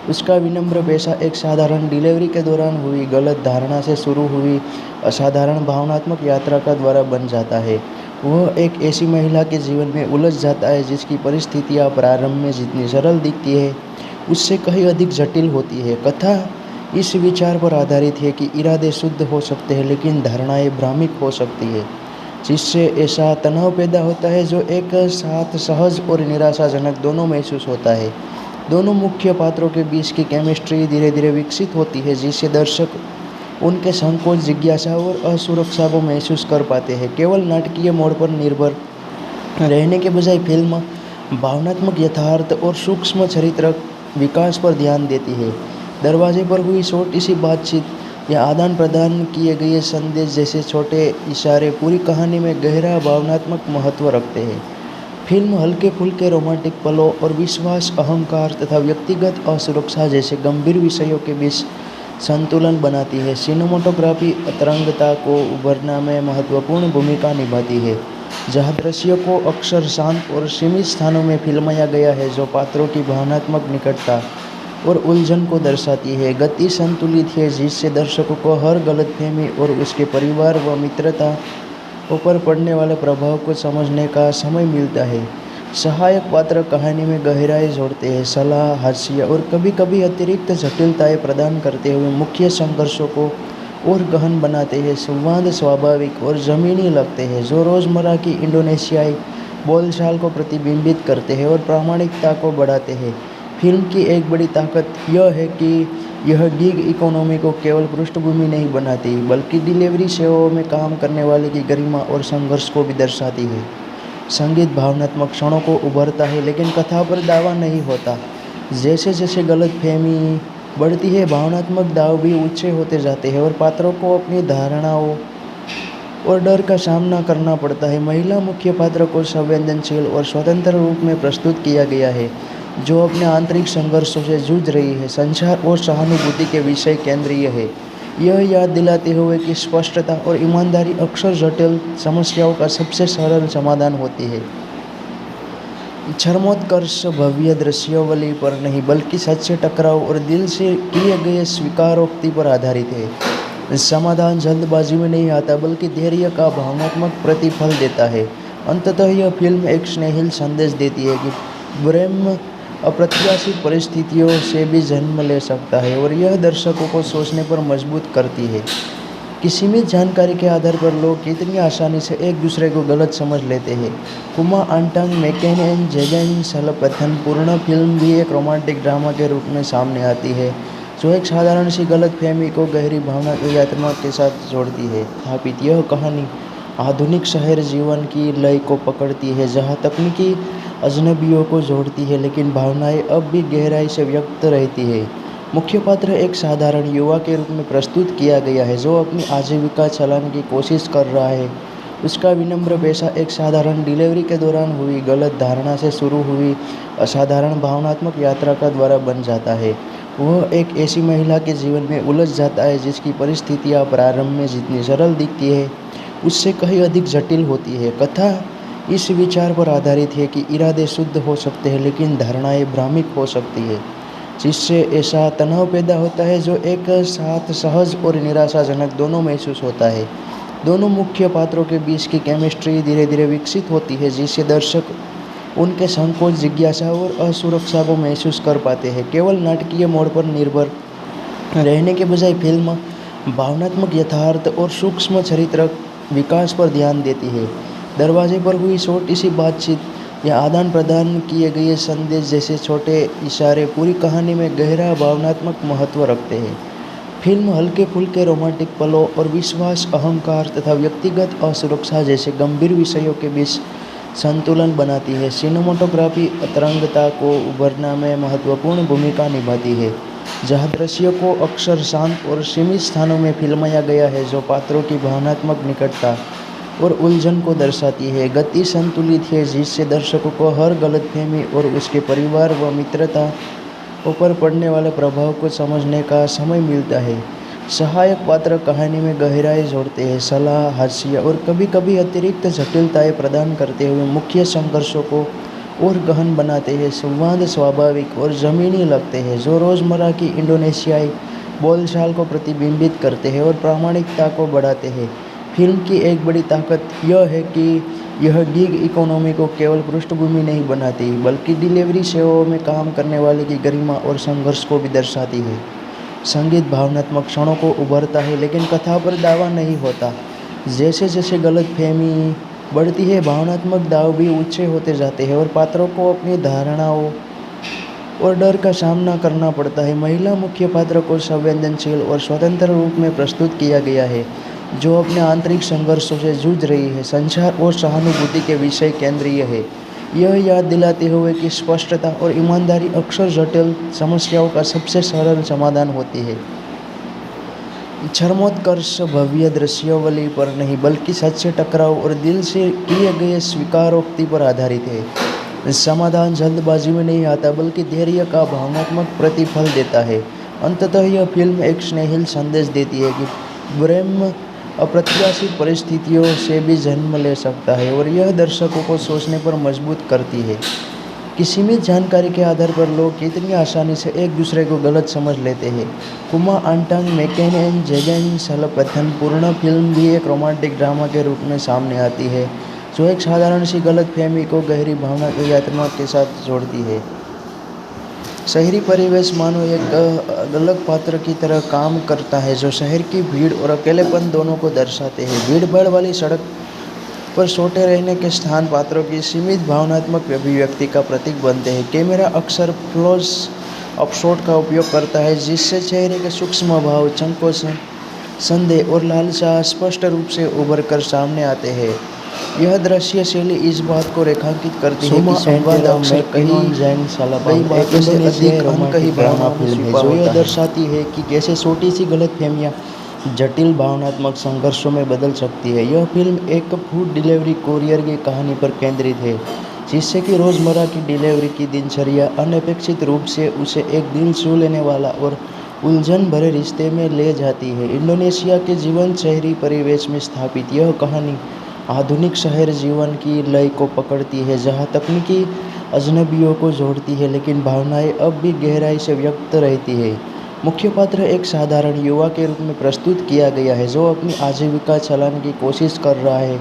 उसका विनम्र पेशा एक साधारण डिलीवरी के दौरान हुई गलत धारणा से शुरू हुई असाधारण भावनात्मक यात्रा का द्वारा बन जाता है। वह एक ऐसी महिला के जीवन में उलझ जाता है जिसकी परिस्थितियाँ प्रारंभ में जितनी सरल दिखती है उससे कहीं अधिक जटिल होती है। कथा इस विचार पर आधारित है कि इरादे शुद्ध हो सकते हैं लेकिन धारणाएं भ्रामक हो सकती है, जिससे ऐसा तनाव पैदा होता है जो एक साथ सहज और निराशाजनक दोनों महसूस होता है। दोनों मुख्य पात्रों के बीच की केमिस्ट्री धीरे धीरे विकसित होती है जिससे दर्शक उनके संकोच, जिज्ञासा और असुरक्षा को महसूस कर पाते हैं। केवल नाटकीय मोड़ पर निर्भर रहने के बजाय फिल्म भावनात्मक यथार्थ और सूक्ष्म चरित्र विकास पर ध्यान देती है। दरवाजे पर हुई छोटी सी बातचीत या आदान प्रदान किए गए संदेश जैसे छोटे इशारे पूरी कहानी में गहरा भावनात्मक महत्व रखते हैं। फिल्म हल्के फुल्के रोमांटिक पलों और विश्वास, अहंकार तथा व्यक्तिगत असुरक्षा जैसे गंभीर विषयों के बीच संतुलन बनाती है। सिनेमेटोग्राफी अंतरंगता को उभरना में महत्वपूर्ण भूमिका निभाती है, जहाँ दृश्यों को अक्सर शांत और सीमित स्थानों में फिल्माया गया है, जो पात्रों की भावनात्मक निकटता और उलझन को दर्शाती है। गति संतुलित है, जिससे दर्शकों को हर गलतफहमी और उसके परिवार व मित्रता ऊपर पड़ने वाले प्रभाव को समझने का समय मिलता है। सहायक पात्र कहानी में गहराई जोड़ते हैं, सलाह, हास्य और कभी-कभी अतिरिक्त जटिलताएं प्रदान करते हुए मुख्य संघर्षों को और गहन बनाते हैं। संवाद स्वाभाविक और ज़मीनी लगते हैं, जो रोज़मर्रा की इंडोनेशियाई बोलचाल को प्रतिबिंबित करते हैं और प्रामाणिकता को बढ़ाते हैं। फिल्म की एक बड़ी ताकत यह है कि यह गिग इकोनॉमी को केवल पृष्ठभूमि नहीं बनाती, बल्कि डिलीवरी सेवाओं में काम करने वाले की गरिमा और संघर्ष को भी दर्शाती है। संगीत भावनात्मक क्षणों को उभरता है, लेकिन कथा पर दावा नहीं होता। जैसे जैसे गलतफहमी बढ़ती है, भावनात्मक दाव भी ऊंचे होते जाते हैं और पात्रों को अपनी धारणाओं और डर का सामना करना पड़ता है। महिला मुख्य पात्र को संवेदनशील और स्वतंत्र रूप में प्रस्तुत किया गया है, जो अपने आंतरिक संघर्षों से जूझ रही है। संचार और सहानुभूति के विषय केंद्रीय है, यह याद दिलाते हुए कि स्पष्टता और ईमानदारी अक्सर जटिल समस्याओं का सबसे सरल समाधान होती है। चरमोत्कर्ष भव्य दृश्यावली पर नहीं, बल्कि सच्चे टकराव और दिल से किए गए स्वीकारोक्ति पर आधारित है। समाधान जल्दबाजी में नहीं आता, बल्कि धैर्य का भावनात्मक प्रतिफल देता है। अंततः यह फिल्म एक स्नेहिल संदेश देती है कि प्रेम अप्रत्याशित परिस्थितियों से भी जन्म ले सकता है, और यह दर्शकों को सोचने पर मजबूर करती है कि सीमित जानकारी के आधार पर लोग कितनी आसानी से एक दूसरे को गलत समझ लेते हैं। कुमा आंटांग मैकेन जेगन सलपथन पूर्ण फिल्म भी एक रोमांटिक ड्रामा के रूप में सामने आती है, जो एक साधारण सी गलतफहमी को गहरी भावनात्मक के साथ जोड़ती है। स्थापित यह कहानी आधुनिक शहर जीवन की लय को पकड़ती है, जहाँ तकनीकी अजनबियों को जोड़ती है, लेकिन भावनाएं अब भी गहराई से व्यक्त रहती है। मुख्य पात्र एक साधारण युवा के रूप में प्रस्तुत किया गया है, जो अपनी आजीविका चलाने की कोशिश कर रहा है। उसका विनम्र पेशा एक साधारण डिलीवरी के दौरान हुई गलत धारणा से शुरू हुई असाधारण भावनात्मक यात्रा का द्वारा बन जाता है। वह एक ऐसी महिला के जीवन में उलझ जाता है, जिसकी परिस्थितियाँ प्रारंभ में जितनी सरल दिखती है, उससे कहीं अधिक जटिल होती है। कथा इस विचार पर आधारित है कि इरादे शुद्ध हो सकते हैं, लेकिन धारणाएं भ्रामक हो सकती है, जिससे ऐसा तनाव पैदा होता है जो एक साथ सहज और निराशाजनक दोनों महसूस होता है। दोनों मुख्य पात्रों के बीच की केमिस्ट्री धीरे धीरे विकसित होती है, जिससे दर्शक उनके संकोच, जिज्ञासा और असुरक्षा को महसूस कर पाते हैं। केवल नाटकीय मोड पर निर्भर रहने के बजाय फिल्म भावनात्मक यथार्थ और सूक्ष्म चरित्र विकास पर ध्यान देती है। दरवाजे पर हुई छोटी सी बातचीत या आदान प्रदान किए गए संदेश जैसे छोटे इशारे पूरी कहानी में गहरा भावनात्मक महत्व रखते हैं। फिल्म हल्के फुल्के रोमांटिक पलों और विश्वास, अहंकार तथा व्यक्तिगत असुरक्षा जैसे गंभीर विषयों के बीच संतुलन बनाती है। सिनेमेटोग्राफी अंतरंगता को उभरना में महत्वपूर्ण भूमिका निभाती है, जहाँ दृश्यों को अक्सर शांत और सीमित स्थानों में फिल्माया गया है, जो पात्रों की भावनात्मक निकटता और उलझन को दर्शाती है। गति संतुलित है, जिससे दर्शकों को हर गलतफहमी और उसके परिवार व मित्रता ऊपर पड़ने वाले प्रभाव को समझने का समय मिलता है। सहायक पात्र कहानी में गहराई जोड़ते हैं, सलाह, हास्य और कभी-कभी अतिरिक्त जटिलताएं प्रदान करते हुए मुख्य संघर्षों को और गहन बनाते हैं। संवाद स्वाभाविक और ज़मीनी लगते हैं, जो रोज़मर्रा की इंडोनेशियाई बोलचाल को प्रतिबिंबित करते हैं और प्रामाणिकता को बढ़ाते हैं। फिल्म की एक बड़ी ताकत यह है कि यह गिग इकोनॉमी को केवल पृष्ठभूमि नहीं बनाती, बल्कि डिलीवरी सेवाओं में काम करने वाले की गरिमा और संघर्ष को भी दर्शाती है। संगीत भावनात्मक क्षणों को उभरता है, लेकिन कथा पर दावा नहीं होता। जैसे जैसे गलतफहमी बढ़ती है, भावनात्मक दाव भी ऊंचे होते जाते हैं और पात्रों को अपनी धारणाओं और डर का सामना करना पड़ता है। महिला मुख्य पात्र को संवेदनशील और स्वतंत्र रूप में प्रस्तुत किया गया है, जो अपने आंतरिक संघर्षों से जूझ रही है। संचार और सहानुभूति के विषय केंद्रीय है, यह याद दिलाते हुए कि स्पष्टता और ईमानदारी अक्सर जटिल समस्याओं का सबसे सरल समाधान होती है। चरमोत्कर्ष भव्य दृश्यावली पर नहीं, बल्कि सच्चे टकराव और दिल से किए गए स्वीकारोक्ति पर आधारित है। समाधान जल्दबाजी में नहीं आता बल्कि धैर्य का भावनात्मक प्रतिफल देता है। अंततः यह फिल्म एक स्नेहिल संदेश देती है कि प्रेम अप्रत्याशित परिस्थितियों से भी जन्म ले सकता है और यह दर्शकों को सोचने पर मजबूर करती है कि सीमित जानकारी के आधार पर लोग कितनी आसानी से एक दूसरे को गलत समझ लेते हैं। कुमा आंटांग मैकेन एंड जेगन सलपथन पूर्ण फिल्म भी एक रोमांटिक ड्रामा के रूप में सामने आती है जो एक साधारण सी गलतफहमी को गहरी भावना की यात्रा के साथ जोड़ती है। शहरी परिवेश मानो एक अलग पात्र की तरह काम करता है जो शहर की भीड़ और अकेलेपन दोनों को दर्शाते हैं। भीड़ भाड़ वाली सड़क पर सोते रहने के स्थान पात्रों की सीमित भावनात्मक अभिव्यक्ति का प्रतीक बनते हैं। कैमरा अक्सर क्लोज अप शॉट का उपयोग करता है जिससे चेहरे के सूक्ष्म भाव, संकोच, संदेह और लालसा स्पष्ट रूप से उभर कर सामने आते हैं। यह दृश्य शैली इस बात को रेखांकित करती है कि संवाद अक्सर कई बातों से अधिक अनकही ड्रामा फिल्म है जो यह दर्शाती है कि कैसे छोटी सी गलतफहमियां जटिल भावनात्मक संघर्षों में बदल सकती है। यह फिल्म एक फूड डिलीवरी कोरियर की कहानी पर केंद्रित है जिससे कि रोज़मर्रा की डिलीवरी की दिनचर्या अनपेक्षित रूप से उसे एक दिल छू लेने वाला और उलझन भरे रिश्ते में ले जाती है। इंडोनेशिया के जीवन शहरी परिवेश में स्थापित यह कहानी आधुनिक शहर जीवन की लय को पकड़ती है जहां तकनीकी अजनबियों को जोड़ती है लेकिन भावनाएं अब भी गहराई से व्यक्त रहती है। मुख्य पात्र एक साधारण युवा के रूप में प्रस्तुत किया गया है जो अपनी आजीविका चलाने की कोशिश कर रहा है।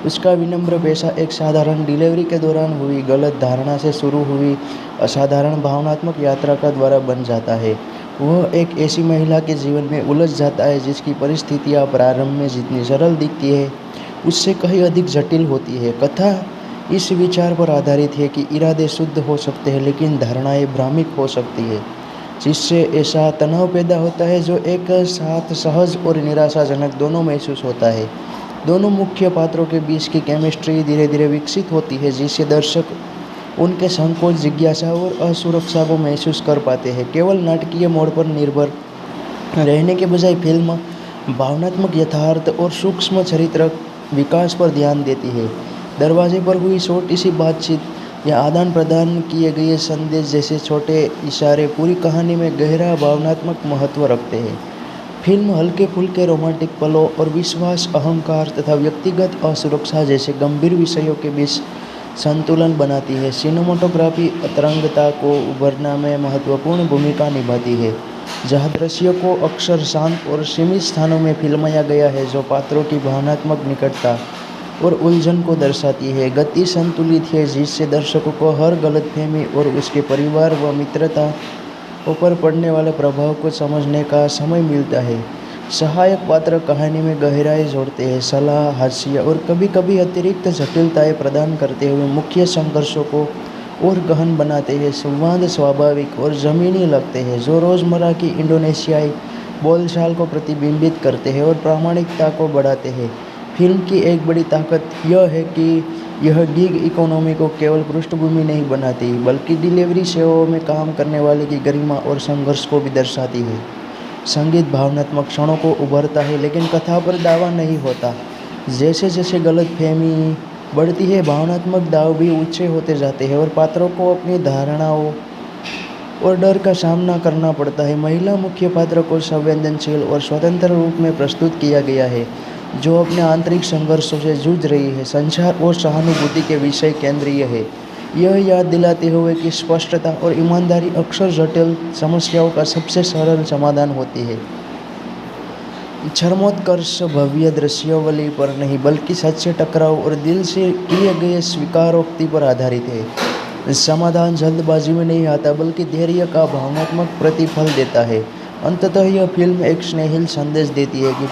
उसका विनम्र पेशा एक साधारण डिलीवरी के दौरान हुई गलत धारणा से शुरू हुई असाधारण भावनात्मक यात्रा का द्वारा बन जाता है। वह एक ऐसी महिला के जीवन में उलझ जाता है जिसकी परिस्थितियां प्रारंभ में जितनी सरल दिखती है उससे कहीं अधिक जटिल होती है। कथा इस विचार पर आधारित है कि इरादे शुद्ध हो सकते हैं लेकिन धारणाएं भ्रामक हो सकती है जिससे ऐसा तनाव पैदा होता है जो एक साथ सहज और निराशाजनक दोनों महसूस होता है। दोनों मुख्य पात्रों के बीच की केमिस्ट्री धीरे धीरे विकसित होती है जिससे दर्शक उनके संकोच, जिज्ञासा और असुरक्षा को महसूस कर पाते हैं। केवल नाटकीय मोड पर निर्भर रहने के बजाय फिल्म भावनात्मक यथार्थ और सूक्ष्म चरित्र विकास पर ध्यान देती है। दरवाजे पर हुई छोटी सी बातचीत या आदान प्रदान किए गए संदेश जैसे छोटे इशारे पूरी कहानी में गहरा भावनात्मक महत्व रखते हैं। फिल्म हल्के फुल्के रोमांटिक पलों और विश्वास, अहंकार तथा व्यक्तिगत असुरक्षा जैसे गंभीर विषयों के बीच संतुलन बनाती है। सिनेमाटोग्राफी तरंगता को उभरना में महत्वपूर्ण भूमिका निभाती है जहाँ दृश्यों को अक्सर शांत और सीमित स्थानों में फिल्माया गया है जो पात्रों की भावनात्मक निकटता और उलझन को दर्शाती है। गति संतुलित है जिससे दर्शकों को हर गलतफहमी और उसके परिवार व मित्रता पर पड़ने वाले प्रभाव को समझने का समय मिलता है। सहायक पात्र कहानी में गहराई जोड़ते हैं, सलाह, हास्य और कभी कभी अतिरिक्त जटिलताएं प्रदान करते हुए मुख्य संघर्षों को और गहन बनाते हैं। संवाद स्वाभाविक और ज़मीनी लगते हैं जो रोज़मर्रा की इंडोनेशियाई बोलचाल को प्रतिबिंबित करते हैं और प्रामाणिकता को बढ़ाते हैं। फिल्म की एक बड़ी ताकत यह है कि यह गिग इकोनॉमी को केवल पृष्ठभूमि नहीं बनाती बल्कि डिलीवरी सेवाओं में काम करने वाले की गरिमा और संघर्ष को भी दर्शाती है। संगीत भावनात्मक क्षणों को उभरता है लेकिन कथा पर दावा नहीं होता। जैसे जैसे गलतफहमी बढ़ती है भावनात्मक दाव भी ऊंचे होते जाते हैं और पात्रों को अपनी धारणाओं और डर का सामना करना पड़ता है। महिला मुख्य पात्र को संवेदनशील और स्वतंत्र रूप में प्रस्तुत किया गया है जो अपने आंतरिक संघर्षों से जूझ रही है। संचार और सहानुभूति के विषय केंद्रीय है, यह याद दिलाते हुए कि स्पष्टता और ईमानदारी अक्सर जटिल समस्याओं का सबसे सरल समाधान होती है। चरमोत्कर्ष भव्य दृश्यावली पर नहीं बल्कि सच्चे टकराव और दिल से किए गए स्वीकारोक्ति पर आधारित है। समाधान जल्दबाजी में नहीं आता बल्कि धैर्य का भावनात्मक प्रतिफल देता है। अंततः यह फिल्म एक स्नेहिल संदेश देती है कि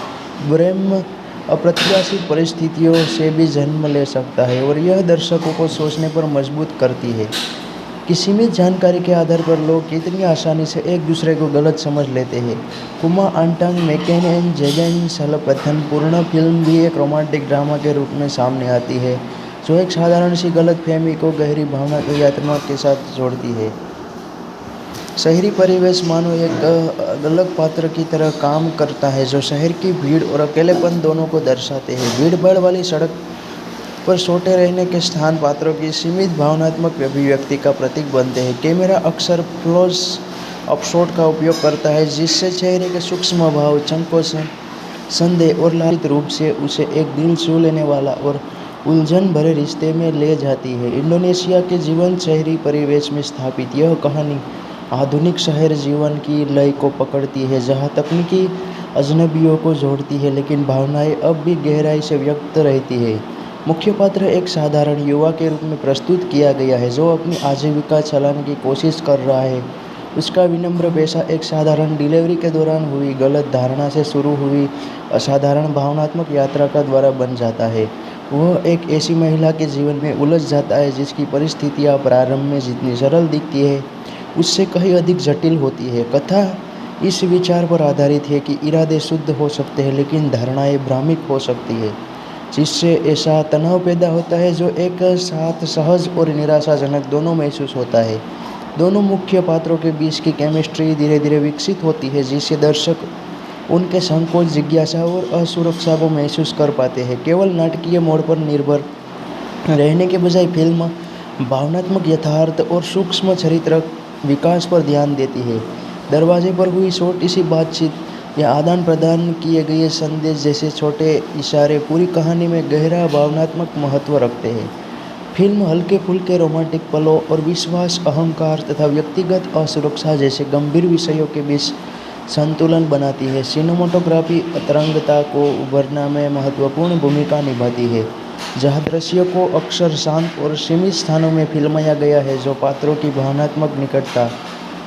प्रेम अप्रत्याशित परिस्थितियों से भी जन्म ले सकता है और यह दर्शकों को सोचने पर मजबूर करती है कि सीमित जानकारी के आधार पर लोग कितनी आसानी से एक दूसरे को गलत समझ लेते हैं। कुमा आंटांग मैकेन एंड जेगन सलपथन पूर्ण फिल्म भी एक रोमांटिक ड्रामा के रूप में सामने आती है जो एक साधारण सी गलतफहमी को गहरी भावना की यात्रा के साथ जोड़ती है। शहरी परिवेश मानो एक अलग पात्र की तरह काम करता है जो शहर की भीड़ और अकेलेपन दोनों को दर्शाते हैं। भीड़ भाड़ वाली सड़क पर सोते रहने के स्थान पात्रों की सीमित भावनात्मक अभिव्यक्ति का प्रतीक बनते हैं। कैमरा अक्सर क्लोज अप शॉट का उपयोग करता है, जिससे चेहरे के सूक्ष्म भाव, संकोचन, संदेह और लालित रूप से उसे एक दिल छू लेने वाला और उलझन भरे रिश्ते में ले जाती है। इंडोनेशिया के जीवंत शहरी परिवेश में स्थापित यह कहानी आधुनिक शहर जीवन की लय को पकड़ती है, जहाँ तकनीकी अजनबियों को जोड़ती है लेकिन भावनाएं अब भी गहराई से व्यक्त रहती है। मुख्य पात्र एक साधारण युवा के रूप में प्रस्तुत किया गया है, जो अपनी आजीविका चलाने की कोशिश कर रहा है। उसका विनम्र पेशा एक साधारण डिलीवरी के दौरान हुई गलत धारणा से शुरू हुई असाधारण भावनात्मक यात्रा का द्वारा बन जाता है। वह एक ऐसी महिला के जीवन में उलझ जाता है जिसकी परिस्थितियाँ प्रारंभ में जितनी सरल दिखती है, उससे कहीं अधिक जटिल होती है। कथा इस विचार पर आधारित है कि इरादे शुद्ध हो सकते हैं लेकिन धारणाएं भ्रामक हो सकती है, जिससे ऐसा तनाव पैदा होता है जो एक साथ सहज और निराशाजनक दोनों महसूस होता है। दोनों मुख्य पात्रों के बीच की केमिस्ट्री धीरे धीरे विकसित होती है, जिससे दर्शक उनके संकोच, जिज्ञासा और असुरक्षा को महसूस कर पाते हैं। केवल नाटकीय मोड़ पर निर्भर रहने के बजाय फिल्म भावनात्मक यथार्थ और सूक्ष्म चरित्र विकास पर ध्यान देती है। दरवाजे पर हुई छोटी सी बातचीत या आदान प्रदान किए गए संदेश जैसे छोटे इशारे पूरी कहानी में गहरा भावनात्मक महत्व रखते हैं। फिल्म हल्के फुल्के रोमांटिक पलों और विश्वास, अहंकार तथा व्यक्तिगत असुरक्षा जैसे गंभीर विषयों के बीच संतुलन बनाती है। सिनेमाटोग्राफी तरंगता को उभरना में महत्वपूर्ण भूमिका निभाती है, जहाँ दृश्यों को अक्सर शांत और सीमित स्थानों में फिल्माया गया है, जो पात्रों की भावनात्मक निकटता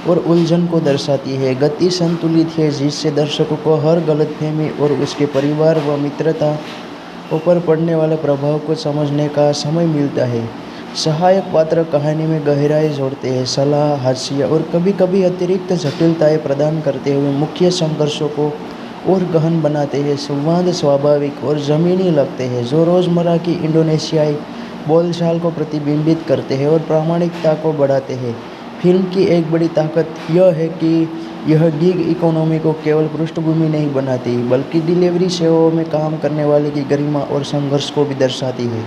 और उलझन को दर्शाती है। गति संतुलित है, जिससे दर्शकों को हर गलतफहमी और उसके परिवार व मित्रता पर पड़ने वाले प्रभाव को समझने का समय मिलता है। सहायक पात्र कहानी में गहराई जोड़ते हैं, सलाह, हास्य और कभी-कभी अतिरिक्त जटिलताएं प्रदान करते हुए मुख्य संघर्षों को और गहन बनाते हैं। संवाद स्वाभाविक और ज़मीनी लगते हैं, जो रोज़मर्रा की इंडोनेशियाई बोलचाल को प्रतिबिंबित करते हैं और प्रामाणिकता को बढ़ाते हैं। फिल्म की एक बड़ी ताकत यह है कि यह गिग इकोनॉमी को केवल पृष्ठभूमि नहीं बनाती, बल्कि डिलीवरी सेवाओं में काम करने वाले की गरिमा और संघर्ष को भी दर्शाती है।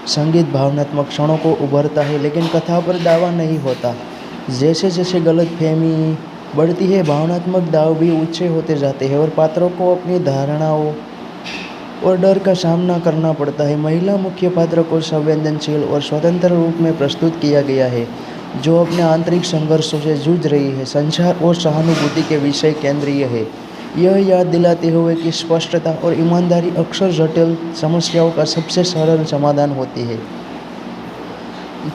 संगीत भावनात्मक क्षणों को उभरता है लेकिन कथा पर दावा नहीं होता। जैसे जैसे गलतफहमी बढ़ती है, भावनात्मक दाव भी ऊंचे होते जाते हैं और पात्रों को अपनी धारणाओं और डर का सामना करना पड़ता है। महिला मुख्य पात्र को संवेदनशील और स्वतंत्र रूप में प्रस्तुत किया गया है, जो अपने आंतरिक संघर्षों से जूझ रही है। संचार और सहानुभूति के विषय केंद्रीय है, यह याद दिलाते हुए कि स्पष्टता और ईमानदारी अक्सर जटिल समस्याओं का सबसे सरल समाधान होती है।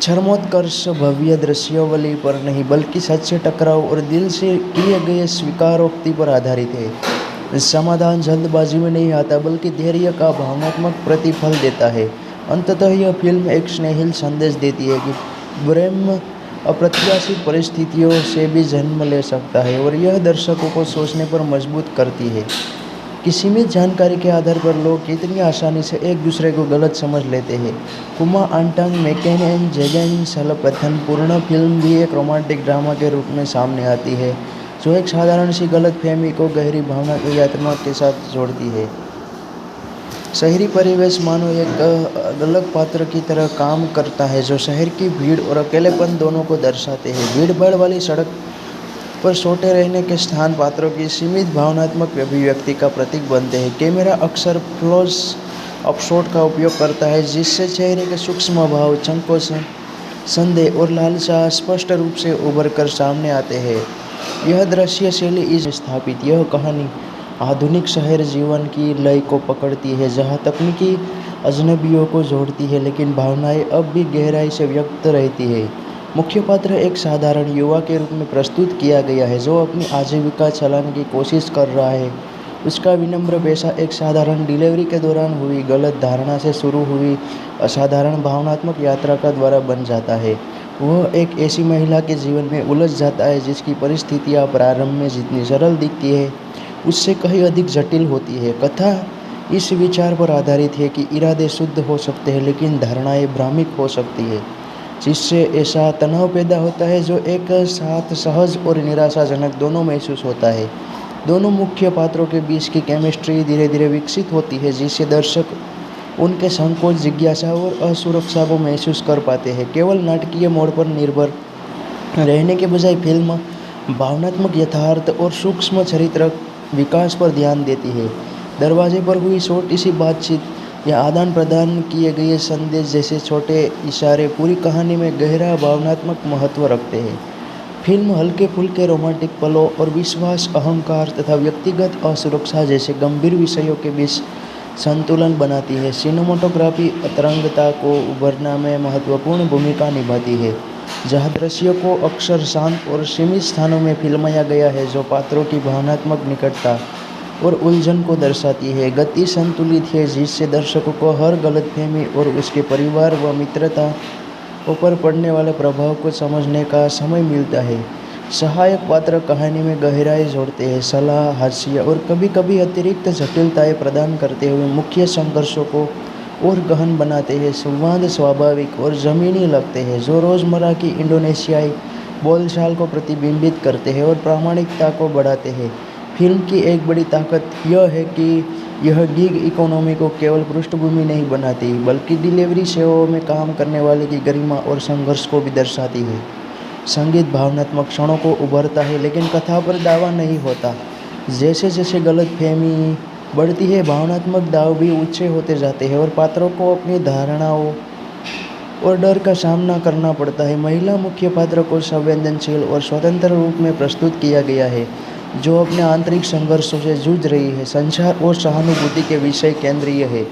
चरमोत्कर्ष भव्य दृश्यावली पर नहीं, बल्कि सच्चे टकराव और दिल से किए गए स्वीकारोक्ति पर आधारित है। समाधान जल्दबाजी में नहीं आता, बल्कि धैर्य का भावनात्मक प्रतिफल देता है। अंततः यह फिल्म एक स्नेहिल संदेश देती है कि प्रेम अप्रत्याशित परिस्थितियों से भी जन्म ले सकता है, और यह दर्शकों को सोचने पर मजबूर करती है कि सीमित जानकारी के आधार पर लोग कितनी आसानी से एक दूसरे को गलत समझ लेते हैं। कुमा आंटांग मैकेन जेगन सलपथन पूर्ण फिल्म भी एक रोमांटिक ड्रामा के रूप में सामने आती है, जो एक साधारण सी गलतफहमी को गहरी भावना की यात्रा के साथ जोड़ती है। शहरी परिवेश मानो एक अलग पात्र की तरह काम करता है, जो शहर की भीड़ और अकेलेपन दोनों को दर्शाते हैं। भीड़-भाड़ वाली सड़क पर सोते रहने के स्थान पात्रों की सीमित भावनात्मक अभिव्यक्ति का प्रतीक बनते हैं। कैमरा अक्सर क्लोज अप शॉट का उपयोग करता है, जिससे चेहरे के सूक्ष्म भाव, संकोचन, संदेह और लालसा स्पष्ट रूप से उभर कर सामने आते हैं। यह दृश्य शैली इस स्थापित यह कहानी आधुनिक शहर जीवन की लय को पकड़ती है, जहाँ तकनीकी अजनबियों को जोड़ती है लेकिन भावनाएं अब भी गहराई से व्यक्त रहती है। मुख्य पात्र एक साधारण युवा के रूप में प्रस्तुत किया गया है, जो अपनी आजीविका चलाने की कोशिश कर रहा है। उसका विनम्र पेशा एक साधारण डिलीवरी के दौरान हुई गलत धारणा से शुरू हुई असाधारण भावनात्मक यात्रा का द्वारा बन जाता है। वह एक ऐसी महिला के जीवन में उलझ जाता है जिसकी परिस्थितियाँ प्रारंभ में जितनी सरल दिखती है, उससे कहीं अधिक जटिल होती है। कथा इस विचार पर आधारित है कि इरादे शुद्ध हो सकते हैं लेकिन धारणाएं भ्रामक हो सकती है, जिससे ऐसा तनाव पैदा होता है जो एक साथ सहज और निराशाजनक दोनों महसूस होता है। दोनों मुख्य पात्रों के बीच की केमिस्ट्री धीरे धीरे विकसित होती है, जिससे दर्शक उनके संकोच, जिज्ञासा और असुरक्षा को महसूस कर पाते हैं। केवल नाटकीय मोड़ पर निर्भर रहने के बजाय फिल्म भावनात्मक यथार्थ और सूक्ष्म चरित्र विकास पर ध्यान देती है। दरवाजे पर हुई छोटी सी बातचीत या आदान प्रदान किए गए संदेश जैसे छोटे इशारे पूरी कहानी में गहरा भावनात्मक महत्व रखते हैं। फिल्म हल्के फुल्के रोमांटिक पलों और विश्वास, अहंकार तथा व्यक्तिगत असुरक्षा जैसे गंभीर विषयों के बीच संतुलन बनाती है। सिनेमेटोग्राफी तरंगता को उभरना में महत्वपूर्ण भूमिका निभाती है, जहाँ दृश्यों को अक्सर शांत और सीमित स्थानों में फिल्माया गया है, जो पात्रों की भावनात्मक निकटता और उलझन को दर्शाती है। गति संतुलित है, जिससे दर्शकों को हर गलतफहमी और उसके परिवार व मित्रता ऊपर पड़ने वाले प्रभाव को समझने का समय मिलता है। सहायक पात्र कहानी में गहराई जोड़ते हैं, सलाह, हास्य और कभी-कभी अतिरिक्त जटिलताएं प्रदान करते हुए मुख्य संघर्षों को और गहन बनाते हैं। संवाद स्वाभाविक और ज़मीनी लगते हैं, जो रोज़मर्रा की इंडोनेशियाई बोलचाल को प्रतिबिंबित करते हैं और प्रामाणिकता को बढ़ाते हैं। फिल्म की एक बड़ी ताकत यह है कि यह गिग इकोनॉमी को केवल पृष्ठभूमि नहीं बनाती, बल्कि डिलीवरी सेवाओं में काम करने वाले की गरिमा और संघर्ष को भी दर्शाती है। संगीत भावनात्मक क्षणों को उभरता है, लेकिन कथा पर दावा नहीं होता। जैसे जैसे गलतफहमी बढ़ती है, भावनात्मक दाव भी ऊंचे होते जाते हैं और पात्रों को अपनी धारणाओं और डर का सामना करना पड़ता है। महिला मुख्य पात्र को संवेदनशील और स्वतंत्र रूप में प्रस्तुत किया गया है, जो अपने आंतरिक संघर्षों से जूझ रही है। संचार और सहानुभूति के विषय केंद्रीय है,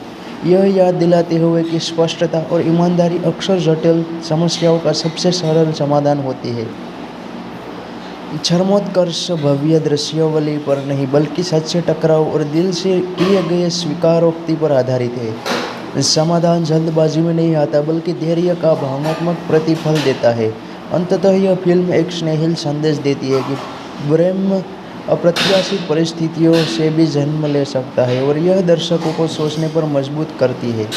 यह याद दिलाते हुए कि स्पष्टता और ईमानदारी अक्सर जटिल समस्याओं का सबसे सरल समाधान होती है। चरमोत्कर्ष भव्य दृश्यावली पर नहीं, बल्कि सच्चे टकराव और दिल से किए गए स्वीकारोक्ति पर आधारित है। समाधान जल्दबाजी में नहीं आता, बल्कि धैर्य का भावनात्मक प्रतिफल देता है। अंततः यह फिल्म एक स्नेहिल संदेश देती है कि प्रेम अप्रत्याशित परिस्थितियों से भी जन्म ले सकता है, और यह दर्शकों को सोचने पर मजबूर करती है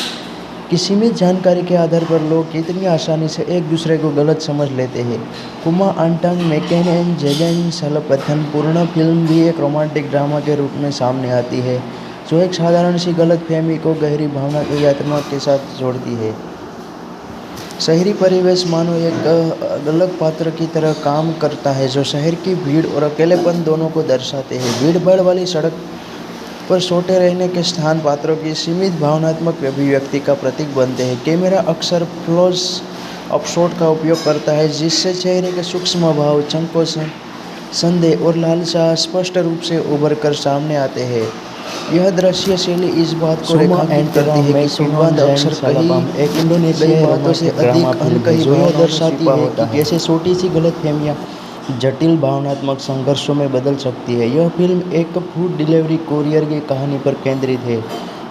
कि सीमित जानकारी के आधार पर लोग कितनी आसानी से एक दूसरे को गलत समझ लेते हैं। कुमा आंटांग मैकेन जेगन सलपथन पूर्ण फिल्म भी एक रोमांटिक ड्रामा के रूप में सामने आती है, जो एक साधारण सी गलतफहमी को गहरी भावनात्मक यात्रा के साथ जोड़ती है। शहरी परिवेश मानो एक अलग पात्र की तरह काम करता है, जो शहर की भीड़ और अकेलेपन दोनों को दर्शाते हैं। भीड़-भाड़ वाली सड़क पर सोते रहने के स्थान पात्रों की सीमित भावनात्मक अभिव्यक्ति का प्रतीक बनते हैं। कैमरा अक्सर क्लोज अप शॉट का उपयोग करता है, जिससे चेहरे के सूक्ष्म भाव, संकोच, संदेह और लालसा स्पष्ट रूप से उभर कर सामने आते हैं। यह दृश्य शैली इस बात को रेखांकित करती है कि संवाद अक्सर
एक इंडोनेशियाई
बातों से अधिक अनकही बातें दर्शाती है कि कैसे छोटी सी गलतफहमियां जटिल भावनात्मक संघर्षों में बदल सकती है। यह फिल्म एक फूड डिलीवरी कोरियर की कहानी पर केंद्रित है,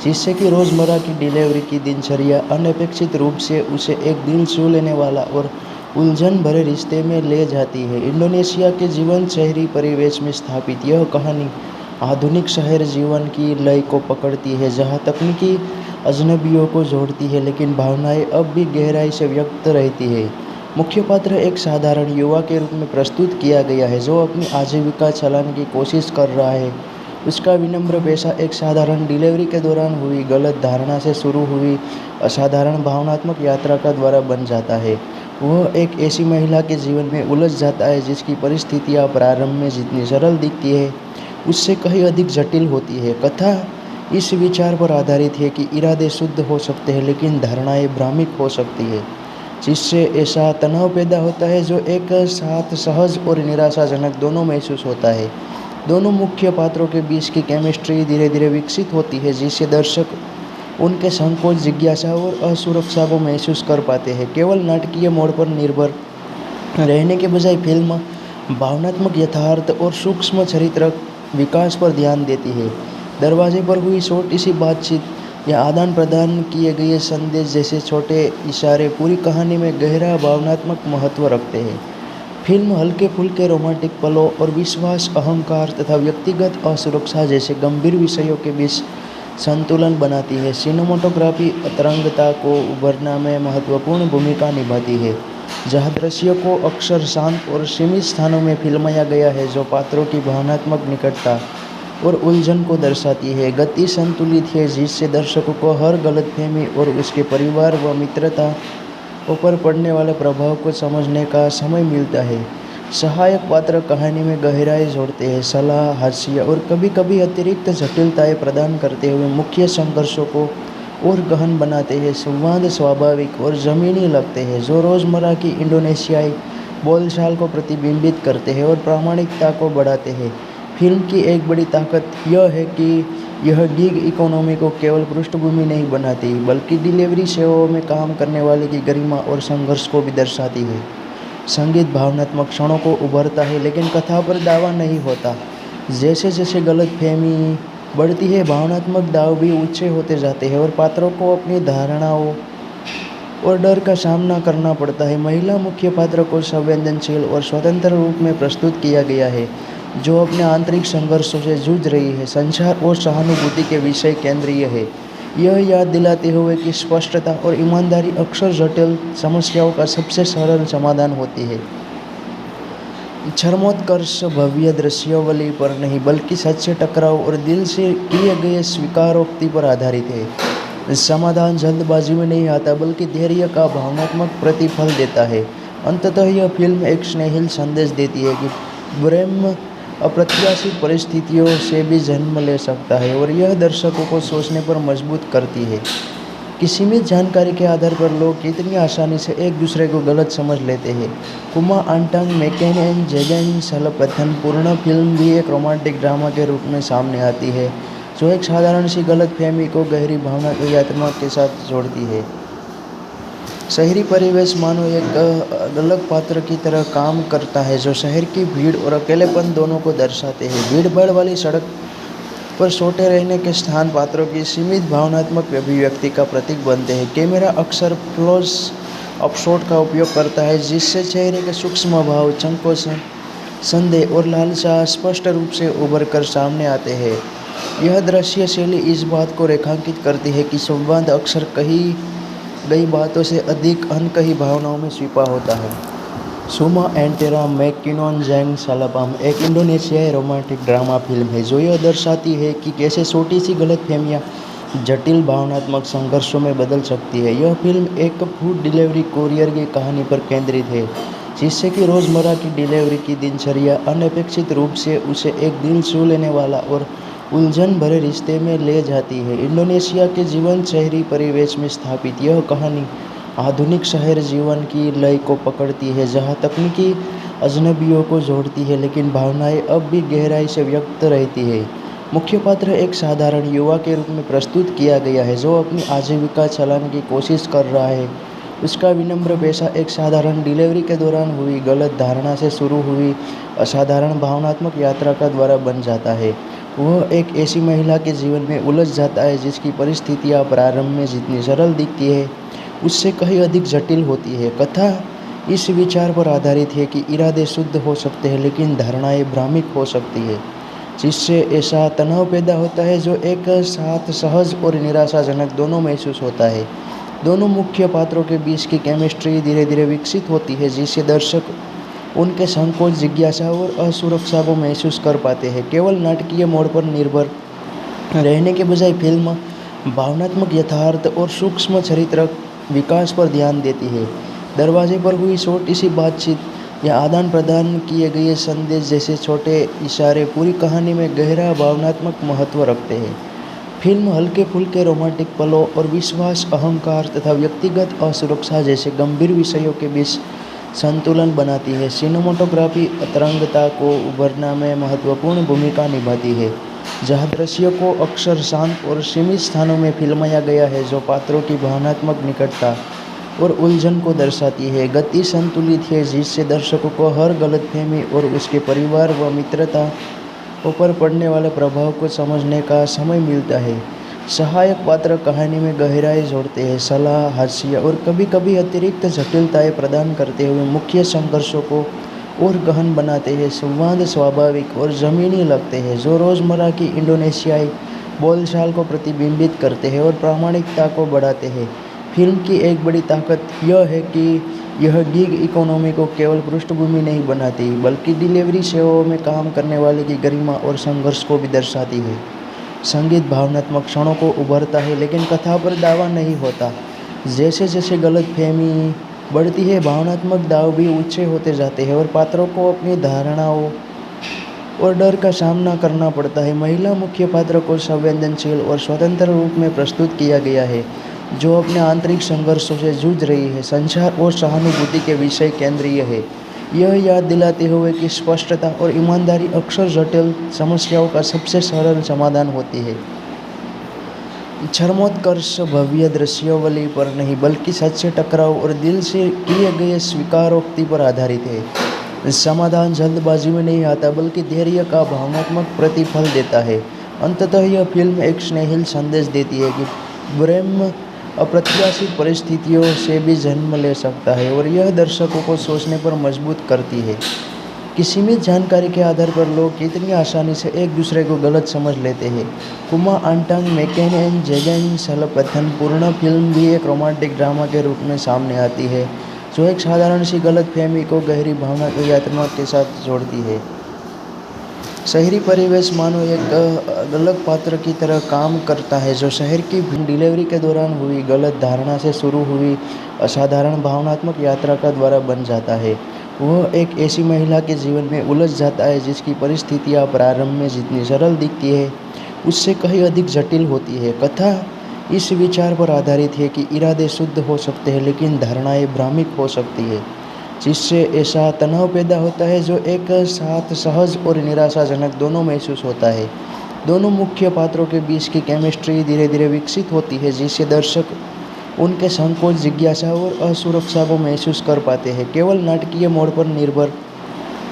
जिससे कि रोज़मर्रा की डिलीवरी की दिनचर्या अनपेक्षित रूप से उसे एक दिल छू लेने वाला और उलझन भरे रिश्ते में ले जाती है। इंडोनेशिया के जीवंत शहरी परिवेश में स्थापित यह कहानी आधुनिक शहर जीवन की लय को पकड़ती है, जहाँ तकनीकी अजनबियों को जोड़ती है, लेकिन भावनाएं अब भी गहराई से व्यक्त रहती है। मुख्य पात्र एक साधारण युवा के रूप में प्रस्तुत किया गया है, जो अपनी आजीविका चलाने की कोशिश कर रहा है। उसका विनम्र पेशा एक साधारण डिलीवरी के दौरान हुई गलत धारणा से शुरू हुई असाधारण भावनात्मक यात्रा का द्वारा बन जाता है। वह एक ऐसी महिला के जीवन में उलझ जाता है, जिसकी परिस्थितियाँ प्रारंभ में जितनी सरल दिखती है, उससे कहीं अधिक जटिल होती है। कथा इस विचार पर आधारित है कि इरादे शुद्ध हो सकते हैं, लेकिन धारणाएं भ्रामक हो सकती है, जिससे ऐसा तनाव पैदा होता है जो एक साथ सहज और निराशाजनक दोनों महसूस होता है। दोनों मुख्य पात्रों के बीच की केमिस्ट्री धीरे धीरे विकसित होती है, जिससे दर्शक उनके संकोच, जिज्ञासा और असुरक्षा को महसूस कर पाते हैं। केवल नाटकीय मोड़ पर निर्भर रहने के बजाय फिल्म भावनात्मक यथार्थ और सूक्ष्म चरित्र विकास पर ध्यान देती है। दरवाजे पर हुई छोटी सी बातचीत या आदान प्रदान किए गए संदेश जैसे छोटे इशारे पूरी कहानी में गहरा भावनात्मक महत्व रखते हैं। फिल्म हल्के फुल्के रोमांटिक पलों और विश्वास, अहंकार तथा व्यक्तिगत असुरक्षा जैसे गंभीर विषयों के बीच संतुलन बनाती है। सिनेमेटोग्राफी तरंगता को उभरना में महत्वपूर्ण भूमिका निभाती है, जहाँ दृश्यों को अक्सर शांत और सीमित स्थानों में फिल्माया गया है, जो पात्रों की भावनात्मक निकटता और उलझन को दर्शाती है। गति संतुलित है जिससे दर्शकों को हर गलतफहमी और उसके परिवार व मित्रता पर पड़ने वाले प्रभाव को समझने का समय मिलता है। सहायक पात्र कहानी में गहराई जोड़ते हैं, सलाह, हास्य और कभी-कभी अतिरिक्त जटिलताएं प्रदान करते हुए मुख्य संघर्षों को और गहन बनाते हैं। संवाद स्वाभाविक और ज़मीनी लगते हैं, जो रोज़मर्रा की इंडोनेशियाई बोलचाल को प्रतिबिंबित करते हैं और प्रामाणिकता को बढ़ाते हैं। फिल्म की एक बड़ी ताकत यह है कि यह गिग इकोनॉमी को केवल पृष्ठभूमि नहीं बनाती, बल्कि डिलीवरी सेवाओं में काम करने वाले की गरिमा और संघर्ष को भी दर्शाती है। संगीत भावनात्मक क्षणों को उभरता है, लेकिन कथा पर दावा नहीं होता। जैसे जैसे गलतफहमी बढ़ती है, भावनात्मक दाव भी ऊंचे होते जाते हैं और पात्रों को अपनी धारणाओं और डर का सामना करना पड़ता है। महिला मुख्य पात्र को संवेदनशील और स्वतंत्र रूप में प्रस्तुत किया गया है, जो अपने आंतरिक संघर्षों से जूझ रही है। संचार और सहानुभूति के विषय केंद्रीय है, यह याद दिलाते हुए कि स्पष्टता और ईमानदारी अक्सर जटिल समस्याओं का सबसे सरल समाधान होती है। चरमोत्कर्ष भव्य दृश्यावली पर नहीं, बल्कि सच्चे टकराव और दिल से किए गए स्वीकारोक्ति पर आधारित है। समाधान जल्दबाजी में नहीं आता, बल्कि धैर्य का भावनात्मक प्रतिफल देता है। अंततः यह फिल्म एक स्नेहिल संदेश देती है कि प्रेम अप्रत्याशित परिस्थितियों से भी जन्म ले सकता है, और यह दर्शकों को सोचने पर मजबूर करती है कि सीमित जानकारी के आधार पर लोग कितनी आसानी से एक दूसरे को गलत समझ लेते हैं। कुमा आंटांग मैकेन एंड जेगन सलपथन पूर्ण फिल्म भी एक रोमांटिक ड्रामा के रूप में सामने आती है, जो एक साधारण सी गलतफहमी को गहरी भावनात्मक यात्रा के साथ जोड़ती है। शहरी परिवेश मानो एक अलग पात्र की तरह काम करता है, जो शहर की भीड़ और अकेलेपन दोनों को दर्शाते हैं। भीड़-भाड़ वाली सड़क पर सोते रहने के स्थान पात्रों की सीमित भावनात्मक अभिव्यक्ति का प्रतीक बनते हैं। कैमरा अक्सर क्लोज अप शॉट का उपयोग करता है, जिससे चेहरे के सूक्ष्म भाव, संकोचन, संदेह और लालसा स्पष्ट रूप से उभर कर सामने आते हैं। यह दृश्य शैली इस बात को रेखांकित करती है कि संवाद अक्सर कही गई बातों से अधिक अनकही भावनाओं में छिपा होता है। सुमा एंटेरा मैकिनोन जैंग सलापाम एक इंडोनेशियाई रोमांटिक ड्रामा फिल्म है, जो यह दर्शाती है कि कैसे छोटी सी गलतफहमियां जटिल भावनात्मक संघर्षों में बदल सकती है। यह फिल्म एक फूड डिलीवरी कोरियर की कहानी पर केंद्रित है, जिससे कि रोज़मर्रा की डिलीवरी की दिनचर्या अनपेक्षित रूप से उसे एक दिल छू लेने वाला और उलझन भरे रिश्ते में ले जाती है। इंडोनेशिया के जीवंत शहरी परिवेश में स्थापित यह कहानी आधुनिक शहर जीवन की लय को पकड़ती है, जहां तकनीकी अजनबियों को जोड़ती है, लेकिन भावनाएं अब भी गहराई से व्यक्त रहती है। मुख्य पात्र एक साधारण युवा के रूप में प्रस्तुत किया गया है, जो अपनी आजीविका चलाने की कोशिश कर रहा है। उसका विनम्र पेशा एक साधारण डिलीवरी के दौरान हुई गलत धारणा से शुरू हुई असाधारण भावनात्मक यात्रा का द्वारा बन जाता है। वह एक ऐसी महिला के जीवन में उलझ जाता है जिसकी परिस्थितियां प्रारंभ में जितनी सरल दिखती है, उससे कहीं अधिक जटिल होती है। कथा इस विचार पर आधारित है कि इरादे शुद्ध हो सकते हैं, लेकिन धारणाएं भ्रामक हो सकती है, जिससे ऐसा तनाव पैदा होता है जो एक साथ सहज और निराशाजनक दोनों महसूस होता है। दोनों मुख्य पात्रों के बीच की केमिस्ट्री धीरे धीरे विकसित होती है, जिससे दर्शक उनके संकोच, जिज्ञासा और असुरक्षा को महसूस कर पाते हैं। केवल नाटकीय मोड़ पर निर्भर रहने के बजाय फिल्म भावनात्मक यथार्थ और सूक्ष्म चरित्र विकास पर ध्यान देती है। दरवाजे पर हुई छोटी सी बातचीत या आदान प्रदान किए गए संदेश जैसे छोटे इशारे पूरी कहानी में गहरा भावनात्मक महत्व रखते हैं। फिल्म हल्के फुल्के रोमांटिक पलों और विश्वास, अहंकार तथा व्यक्तिगत असुरक्षा जैसे गंभीर विषयों के बीच संतुलन बनाती है। सिनेमाटोग्राफी तरंगता को उभरना में महत्वपूर्ण भूमिका निभाती है, जहाँ दृश्यों को अक्सर शांत और सीमित स्थानों में फिल्माया गया है, जो पात्रों की भावनात्मक निकटता और उलझन को दर्शाती है। गति संतुलित है, जिससे दर्शकों को हर गलतफहमी और उसके परिवार व मित्रता पर पड़ने वाले प्रभाव को समझने का समय मिलता है। सहायक पात्र कहानी में गहराई जोड़ते हैं, सलाह, हास्य और कभी-कभी अतिरिक्त जटिलताएं प्रदान करते हुए मुख्य संघर्षों को और गहन बनाते हैं। संवाद स्वाभाविक और ज़मीनी लगते हैं, जो रोज़मर्रा की इंडोनेशियाई बोलचाल को प्रतिबिंबित करते हैं और प्रामाणिकता को बढ़ाते हैं। फिल्म की एक बड़ी ताकत यह है कि यह गिग इकोनॉमी को केवल पृष्ठभूमि नहीं बनाती बल्कि डिलीवरी सेवाओं में काम करने वाले की गरिमा और संघर्ष को भी दर्शाती है। संगीत भावनात्मक क्षणों को उभरता है लेकिन कथा पर दावा नहीं होता। जैसे जैसे गलतफहमी बढ़ती है भावनात्मक दाव भी ऊंचे होते जाते हैं और पात्रों को अपनी धारणाओं और डर का सामना करना पड़ता है। महिला मुख्य पात्र को संवेदनशील और स्वतंत्र रूप में प्रस्तुत किया गया है जो अपने आंतरिक संघर्षों से जूझ रही है। संचार और सहानुभूति के विषय केंद्रीय है, यह याद दिलाते हुए कि स्पष्टता और ईमानदारी अक्सर जटिल समस्याओं का सबसे सरल समाधान होती है। चरमोत्कर्ष भव्य दृश्यावली पर नहीं बल्कि सच्चे टकराव और दिल से किए गए स्वीकारोक्ति पर आधारित है। समाधान जल्दबाजी में नहीं आता बल्कि धैर्य का भावनात्मक प्रतिफल देता है। अंततः यह फिल्म एक स्नेहिल संदेश देती है कि प्रेम अप्रत्याशित परिस्थितियों से भी जन्म ले सकता है और यह दर्शकों को सोचने पर मजबूर करती है कि सीमित जानकारी के आधार पर लोग कितनी आसानी से एक दूसरे को गलत समझ लेते हैं। कुमा आंटांग मैकेन एंड जेगन सलपथन पूर्ण फिल्म भी एक रोमांटिक ड्रामा के रूप में सामने आती है जो एक साधारण सी गलतफहमी को गहरी भावना की यात्रा के साथ जोड़ती है। शहरी परिवेश मानो एक अलग पात्र की तरह काम करता है जो शहर की डिलीवरी के दौरान हुई गलत धारणा से शुरू हुई असाधारण भावनात्मक यात्रा का द्वारा बन जाता है। वह एक ऐसी महिला के जीवन में उलझ जाता है जिसकी परिस्थितियां प्रारंभ में जितनी सरल दिखती है उससे कहीं अधिक जटिल होती है। कथा इस विचार पर आधारित है कि इरादे शुद्ध हो सकते हैं लेकिन धारणाएं भ्रामक हो सकती है, जिससे ऐसा तनाव पैदा होता है जो एक साथ सहज और निराशाजनक दोनों महसूस होता है। दोनों मुख्य पात्रों के बीच की केमिस्ट्री धीरे धीरे विकसित होती है जिससे दर्शक उनके संकोच, जिज्ञासा और असुरक्षा को महसूस कर पाते हैं। केवल नाटकीय मोड़ पर निर्भर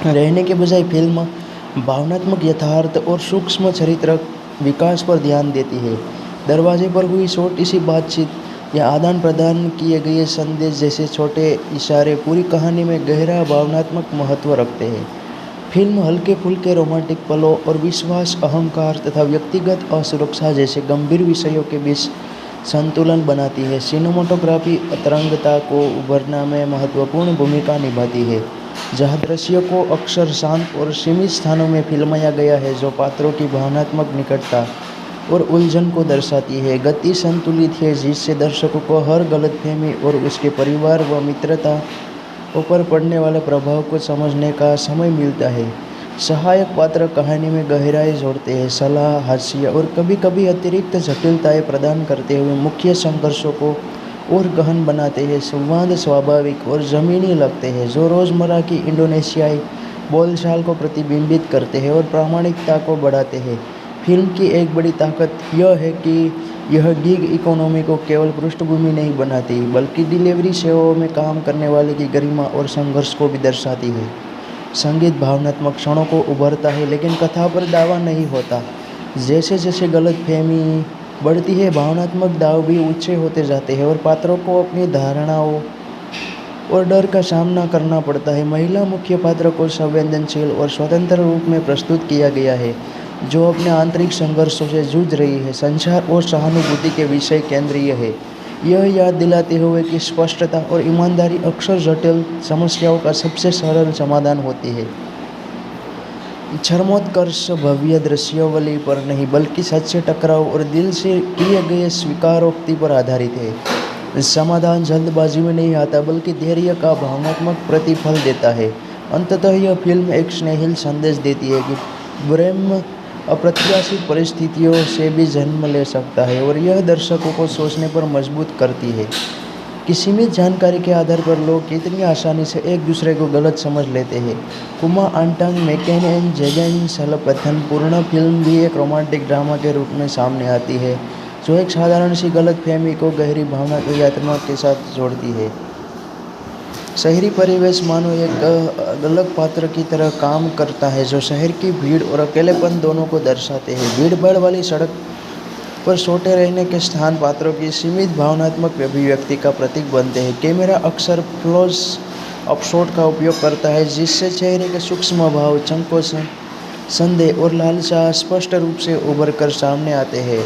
रहने के बजाय फिल्म भावनात्मक यथार्थ और सूक्ष्म चरित्र विकास पर ध्यान देती है। दरवाजे पर हुई छोटी सी बातचीत या आदान प्रदान किए गए संदेश जैसे छोटे इशारे पूरी कहानी में गहरा भावनात्मक महत्व रखते हैं। फिल्म हल्के फुल्के रोमांटिक पलों और विश्वास, अहंकार तथा व्यक्तिगत असुरक्षा जैसे गंभीर विषयों के बीच संतुलन बनाती है। सिनेमाटोग्राफी तरंगता को उभरना में महत्वपूर्ण भूमिका निभाती है, जहाँ दृश्यों को अक्सर शांत और सीमित स्थानों में फिल्माया गया है जो पात्रों की भावनात्मक निकटता और उलझन को दर्शाती है। गति संतुलित है जिससे दर्शकों को हर गलतफहमी और उसके परिवार व मित्रता पर पड़ने वाले प्रभाव को समझने का समय मिलता है। सहायक पात्र कहानी में गहराई जोड़ते हैं, सलाह, हास्य और कभी कभी अतिरिक्त जटिलताएं प्रदान करते हुए मुख्य संघर्षों को और गहन बनाते हैं। संवाद स्वाभाविक और ज़मीनी लगते हैं जो रोज़मर्रा की इंडोनेशियाई बोलचाल को प्रतिबिंबित करते हैं और प्रामाणिकता को बढ़ाते हैं। फिल्म की एक बड़ी ताकत यह है कि यह गिग इकोनॉमी को केवल पृष्ठभूमि नहीं बनाती बल्कि डिलीवरी सेवाओं में काम करने वाले की गरिमा और संघर्ष को भी दर्शाती है। संगीत भावनात्मक क्षणों को उभरता है लेकिन कथा पर दावा नहीं होता। जैसे जैसे गलतफहमी बढ़ती है भावनात्मक दाव भी ऊंचे होते जाते हैं और पात्रों को अपनी धारणाओं और डर का सामना करना पड़ता है। महिला मुख्य पात्र को संवेदनशील और स्वतंत्र रूप में प्रस्तुत किया गया है जो अपने आंतरिक संघर्षों से जूझ रही है। संचार और सहानुभूति के विषय केंद्रीय है, यह याद दिलाते हुए कि स्पष्टता और ईमानदारी अक्सर जटिल समस्याओं का सबसे सरल समाधान होती है। चरमोत्कर्ष भव्य दृश्यावली पर नहीं बल्कि सच्चे टकराव और दिल से किए गए स्वीकारोक्ति पर आधारित है। समाधान जल्दबाजी में नहीं आता बल्कि धैर्य का भावनात्मक प्रतिफल देता है। अंततः यह फिल्म एक स्नेहिल संदेश देती है कि प्रेम अप्रत्याशित परिस्थितियों से भी जन्म ले सकता है और यह दर्शकों को सोचने पर मजबूर करती है कि सीमित जानकारी के आधार पर लोग कितनी आसानी से एक दूसरे को गलत समझ लेते हैं। कुमा आंटांग मैकेन एंड जेगन सलपथन पूर्ण फिल्म भी एक रोमांटिक ड्रामा के रूप में सामने आती है जो एक साधारण सी गलतफहमी को गहरी भावना की यात्रा के साथ जोड़ती है। शहरी परिवेश मानो एक अलग पात्र की तरह काम करता है जो शहर की भीड़ और अकेलेपन दोनों को दर्शाते हैं। भीड़-भाड़ वाली सड़क पर सोते रहने के स्थान पात्रों की सीमित भावनात्मक अभिव्यक्ति का प्रतीक बनते हैं। कैमरा अक्सर क्लोज अप शॉट का उपयोग करता है जिससे चेहरे के सूक्ष्म भाव, संकोच, संदेह और लालसा स्पष्ट रूप से उभर कर सामने आते हैं।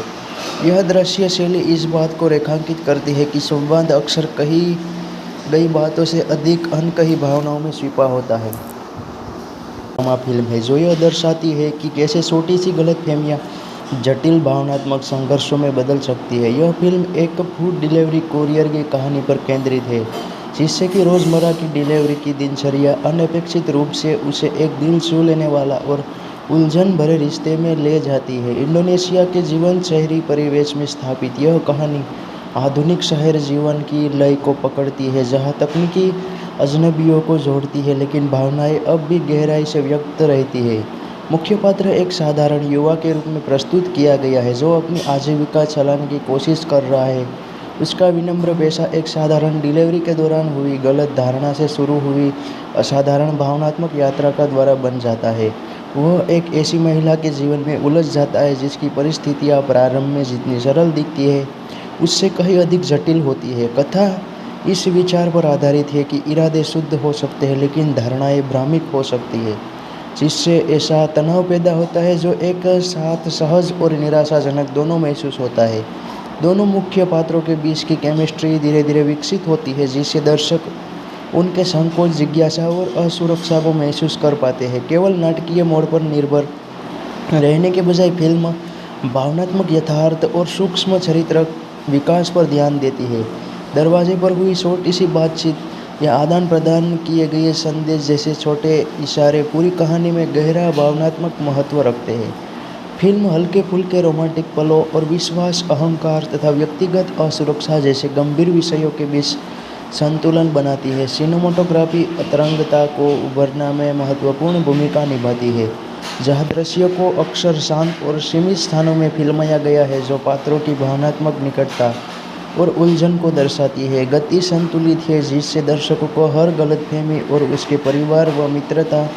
यह दृश्य शैली इस बात को रेखांकित करती है कि संवाद अक्सर कहीं गई बातों से अधिक अनकही भावनाओं में छिपा होता है। ड्रामा फिल्म है जो यह दर्शाती है कि कैसे छोटी सी गलतफहमियां जटिल भावनात्मक संघर्षों में बदल सकती है। यह फिल्म एक फूड डिलीवरी कोरियर की कहानी पर केंद्रित है, जिससे कि रोज़मर्रा की डिलीवरी की दिनचर्या अनपेक्षित रूप से उसे एक दिल छू लेने वाला और उलझन भरे रिश्ते में ले जाती है। इंडोनेशिया के जीवंत शहरी परिवेश में स्थापित यह कहानी आधुनिक शहर जीवन की लय को पकड़ती है, जहां तकनीकी अजनबियों को जोड़ती है लेकिन भावनाएं अब भी गहराई से व्यक्त रहती है। मुख्य पात्र एक साधारण युवा के रूप में प्रस्तुत किया गया है जो अपनी आजीविका चलाने की कोशिश कर रहा है। उसका विनम्र पेशा एक साधारण डिलीवरी के दौरान हुई गलत धारणा से शुरू हुई असाधारण भावनात्मक यात्रा का द्वारा बन जाता है। वह एक ऐसी महिला के जीवन में उलझ जाता है जिसकी परिस्थितियां प्रारंभ में जितनी सरल दिखती है उससे कहीं अधिक जटिल होती है। कथा इस विचार पर आधारित है कि इरादे शुद्ध हो सकते हैं लेकिन धारणाएं भ्रामक हो सकती है, जिससे ऐसा तनाव पैदा होता है जो एक साथ सहज और निराशाजनक दोनों महसूस होता है। दोनों मुख्य पात्रों के बीच की केमिस्ट्री धीरे धीरे विकसित होती है, जिससे दर्शक उनके संकोच, जिज्ञासा और असुरक्षा को महसूस कर पाते हैं। केवल नाटकीय मोड़ पर निर्भर रहने के बजाय फिल्म भावनात्मक यथार्थ और सूक्ष्म चरित्र विकास पर ध्यान देती है। दरवाजे पर हुई छोटी सी बातचीत या आदान प्रदान किए गए संदेश जैसे छोटे इशारे पूरी कहानी में गहरा भावनात्मक महत्व रखते हैं। फिल्म हल्के फुल्के रोमांटिक पलों और विश्वास, अहंकार तथा व्यक्तिगत असुरक्षा जैसे गंभीर विषयों के बीच संतुलन बनाती है। सिनेमेटोग्राफी तरंगता को उभरना में महत्वपूर्ण भूमिका निभाती है, जहाँ दृश्य को अक्सर शांत और सीमित स्थानों में फिल्माया गया है जो पात्रों की भावनात्मक निकटता और उलझन को दर्शाती है। गति संतुलित है जिससे दर्शकों को हर गलतफहमी और उसके परिवार व मित्रता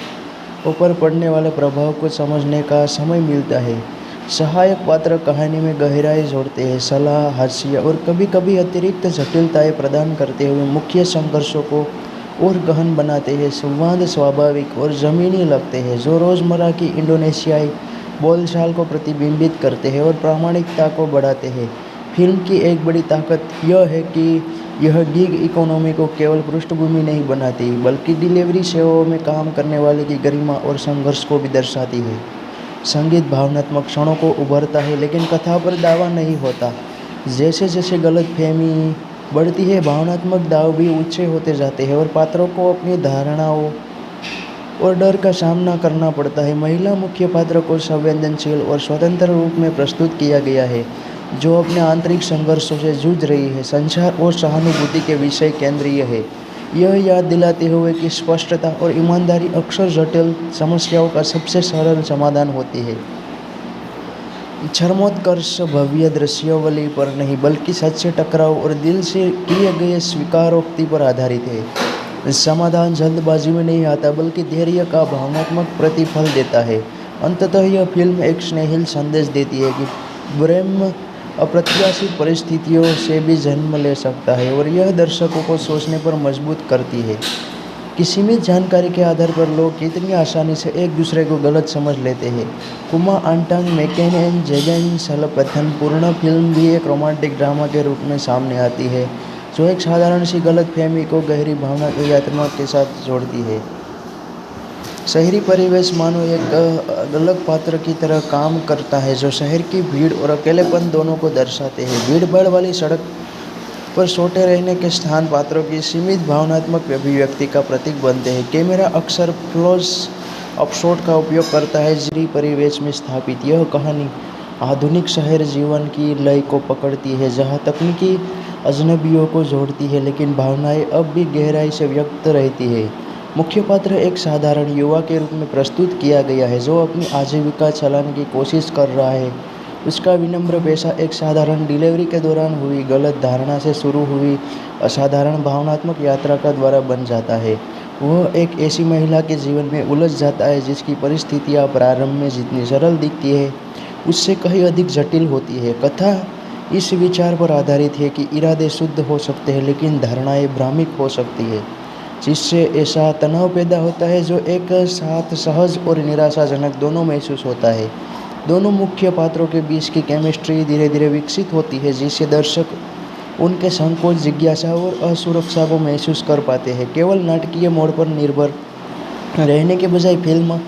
पर पड़ने वाले प्रभाव को समझने का समय मिलता है। सहायक पात्र कहानी में गहराई जोड़ते हैं, सलाह, हास्य और कभी कभी अतिरिक्त जटिलताएं प्रदान करते हुए मुख्य संघर्षों को और गहन बनाते हैं। संवाद स्वाभाविक और ज़मीनी लगते हैं जो रोज़मर्रा की इंडोनेशियाई बोलचाल को प्रतिबिंबित करते हैं और प्रामाणिकता को बढ़ाते हैं। फिल्म की एक बड़ी ताकत यह है कि यह गिग इकोनॉमी को केवल पृष्ठभूमि नहीं बनाती, बल्कि डिलीवरी सेवाओं में काम करने वाले की गरिमा और संघर्ष को भी दर्शाती है। संगीत भावनात्मक क्षणों को उभरता है लेकिन कथा पर दावा नहीं होता। जैसे जैसे गलतफहमी बढ़ती है, भावनात्मक दाव भी ऊंचे होते जाते हैं और पात्रों को अपनी धारणाओं और डर का सामना करना पड़ता है। महिला मुख्य पात्र को संवेदनशील और स्वतंत्र रूप में प्रस्तुत किया गया है, जो अपने आंतरिक संघर्षों से जूझ रही है। संचार और सहानुभूति के विषय केंद्रीय है, यह याद दिलाते हुए कि स्पष्टता और ईमानदारी अक्सर जटिल समस्याओं का सबसे सरल समाधान होती है। चरमोत्कर्ष भव्य दृश्यावली पर नहीं बल्कि सच्चे टकराव और दिल से किए गए स्वीकारोक्ति पर आधारित है। समाधान जल्दबाजी में नहीं आता बल्कि धैर्य का भावनात्मक प्रतिफल देता है। अंततः यह फिल्म एक स्नेहिल संदेश देती है कि प्रेम अप्रत्याशित परिस्थितियों से भी जन्म ले सकता है और यह दर्शकों को सोचने पर मजबूर करती है कि सीमित जानकारी के आधार पर लोग कितनी आसानी से एक दूसरे को गलत समझ लेते हैं। कुमा आंटांग मैकेन एंड जेगन सलपथन पूर्ण फिल्म भी एक रोमांटिक ड्रामा के रूप में सामने आती है, जो एक साधारण सी गलतफहमी को गहरी भावना की यात्रा के साथ जोड़ती है। शहरी परिवेश मानो एक अलग पात्र की तरह काम करता है जो शहर की भीड़ और अकेलेपन दोनों को दर्शाते हैं। भीड़-भाड़ वाली सड़क पर सोते रहने के स्थान पात्रों की सीमित भावनात्मक अभिव्यक्ति का प्रतीक बनते हैं। कैमरा अक्सर क्लोज अप शॉट का उपयोग करता है। शहरी परिवेश में स्थापित यह कहानी आधुनिक शहर जीवन की लय को पकड़ती है, जहां तकनीकी अजनबियों को जोड़ती है लेकिन भावनाएं अब भी गहराई से व्यक्त रहती है। मुख्य पात्र एक साधारण युवा के रूप में प्रस्तुत किया गया है जो अपनी आजीविका चलाने की कोशिश कर रहा है। उसका विनम्र पेशा एक साधारण डिलीवरी के दौरान हुई गलत धारणा से शुरू हुई असाधारण भावनात्मक यात्रा का द्वारा बन जाता है। वह एक ऐसी महिला के जीवन में उलझ जाता है जिसकी परिस्थितियां प्रारंभ में जितनी सरल दिखती है उससे कहीं अधिक जटिल होती है। कथा इस विचार पर आधारित है कि इरादे शुद्ध हो सकते हैं लेकिन धारणाएं भ्रामक हो सकती है, जिससे ऐसा तनाव पैदा होता है जो एक साथ सहज और निराशाजनक दोनों महसूस होता है। दोनों मुख्य पात्रों के बीच की केमिस्ट्री धीरे धीरे विकसित होती है, जिससे दर्शक उनके संकोच, जिज्ञासा और असुरक्षा को महसूस कर पाते हैं। केवल नाटकीय मोड़ पर निर्भर रहने के बजाय फिल्म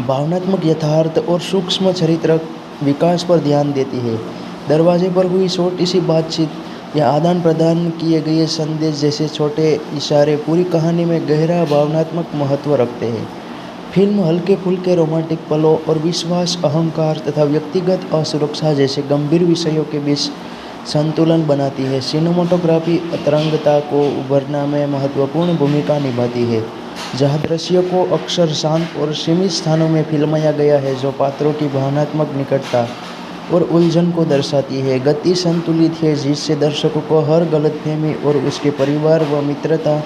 भावनात्मक यथार्थ और सूक्ष्म चरित्र विकास पर ध्यान देती है। दरवाजे पर हुई छोटी सी बातचीत या आदान प्रदान किए गए संदेश जैसे छोटे इशारे पूरी कहानी में गहरा भावनात्मक महत्व रखते हैं। फिल्म हल्के फुल्के रोमांटिक पलों और विश्वास, अहंकार तथा व्यक्तिगत असुरक्षा जैसे गंभीर विषयों के बीच संतुलन बनाती है। सिनेमाटोग्राफी तरंगता को उभरना में महत्वपूर्ण भूमिका निभाती है, जहाँ दृश्यों को अक्सर शांत और सीमित स्थानों में फिल्माया गया है, जो पात्रों की भावनात्मक निकटता और उलझन को दर्शाती है। गति संतुलित है, जिससे दर्शकों को हर गलतफहमी और उसके परिवार व मित्रता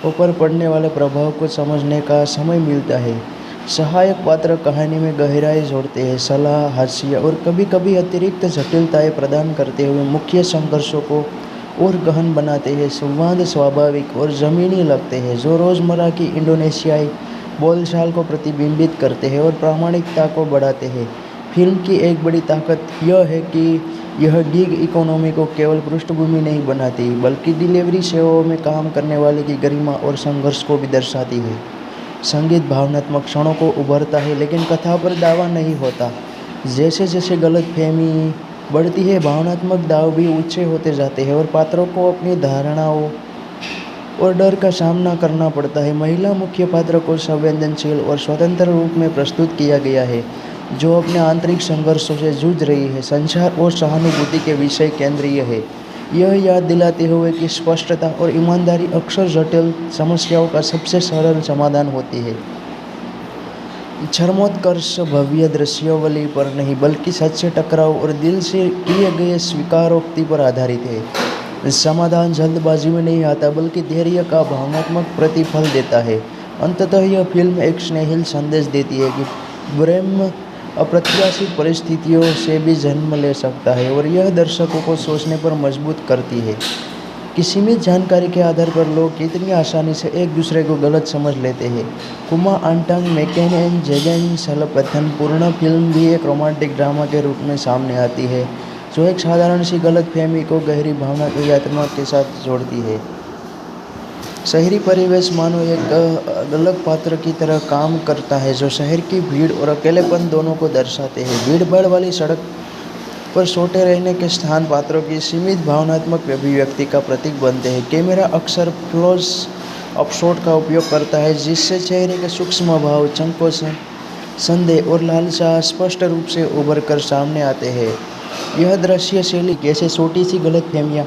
पर पड़ने वाले प्रभाव को समझने का समय मिलता है। सहायक पात्र कहानी में गहराई जोड़ते हैं, सलाह, हास्य और कभी-कभी अतिरिक्त जटिलताएं प्रदान करते हुए मुख्य संघर्षों को और गहन बनाते हैं। संवाद स्वाभाविक और ज़मीनी लगते हैं, जो रोज़मर्रा की इंडोनेशियाई बोलचाल को प्रतिबिंबित करते हैं और प्रामाणिकता को बढ़ाते हैं। फिल्म की एक बड़ी ताकत यह है कि यह गिग इकोनॉमी को केवल पृष्ठभूमि नहीं बनाती, बल्कि डिलीवरी सेवाओं में काम करने वाले की गरिमा और संघर्ष को भी दर्शाती है। संगीत भावनात्मक क्षणों को उभरता है, लेकिन कथा पर दावा नहीं होता। जैसे जैसे गलतफहमी बढ़ती है, भावनात्मक दाव भी ऊंचे होते जाते हैं और पात्रों को अपनी धारणाओं और डर का सामना करना पड़ता है। महिला मुख्य पात्र को संवेदनशील और स्वतंत्र रूप में प्रस्तुत किया गया है, जो अपने आंतरिक संघर्षों से जूझ रही है। संचार और सहानुभूति के विषय केंद्रीय है, यह याद दिलाते हुए कि स्पष्टता और ईमानदारी अक्सर जटिल समस्याओं का सबसे सरल समाधान होती है। चरमोत्कर्ष भव्य दृश्यावली पर नहीं, बल्कि सच्चे टकराव और दिल से किए गए स्वीकारोक्ति पर आधारित है। समाधान जल्दबाजी में नहीं आता, बल्कि धैर्य का भावनात्मक प्रतिफल देता है। अंततः यह फिल्म एक स्नेहिल संदेश देती है कि प्रेम अप्रत्याशित परिस्थितियों से भी जन्म ले सकता है, और यह दर्शकों को सोचने पर मजबूर करती है कि सीमित जानकारी के आधार पर लोग कितनी आसानी से एक दूसरे को गलत समझ लेते हैं। कुमा आंटांग मैकेन जेगन सलपथन पूर्ण फिल्म भी एक रोमांटिक ड्रामा के रूप में सामने आती है, जो एक साधारण सी गलतफहमी को गहरी भावना की यात्रा के साथ जोड़ती है। शहरी परिवेश मानो एक अलग पात्र की तरह काम करता है, जो शहर की भीड़ और अकेलेपन दोनों को दर्शाते हैं। भीड़-भाड़ वाली सड़क पर सोते रहने के स्थान पात्रों की सीमित भावनात्मक अभिव्यक्ति का प्रतीक बनते हैं। कैमरा अक्सर क्लोज अप शॉट का उपयोग करता है, जिससे चेहरे के सूक्ष्म भाव, संकोच, संदेह और लालसा स्पष्ट रूप से उभर कर सामने आते हैं। यह दृश्य शैली कैसे छोटी सी गलतफहमियां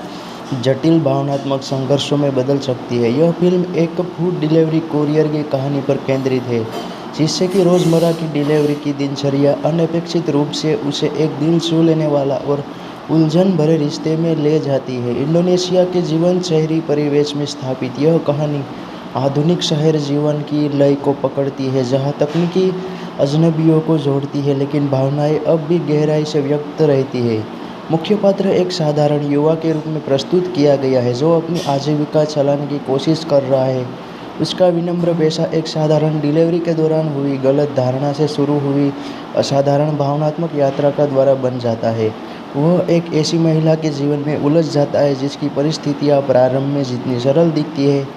जटिल भावनात्मक संघर्षों में बदल सकती है। यह फिल्म एक फूड डिलीवरी कोरियर की कहानी पर केंद्रित है, जिससे कि रोज़मर्रा की डिलीवरी की दिनचर्या अनपेक्षित रूप से उसे एक दिल छू लेने वाला और उलझन भरे रिश्ते में ले जाती है। इंडोनेशिया के जीवंत शहरी परिवेश में स्थापित यह कहानी आधुनिक शहर जीवन की लय को पकड़ती है, जहाँ तकनीकी अजनबियों को जोड़ती है, लेकिन भावनाएं अब भी गहराई से व्यक्त रहती है। मुख्य पात्र एक साधारण युवा के रूप में प्रस्तुत किया गया है, जो अपनी आजीविका चलाने की कोशिश कर रहा है। उसका विनम्र पेशा एक साधारण डिलीवरी के दौरान हुई गलत धारणा से शुरू हुई असाधारण भावनात्मक यात्रा का द्वारा बन जाता है। वह एक ऐसी महिला के जीवन में उलझ जाता है, जिसकी परिस्थितियाँ प्रारंभ में जितनी सरल दिखती है,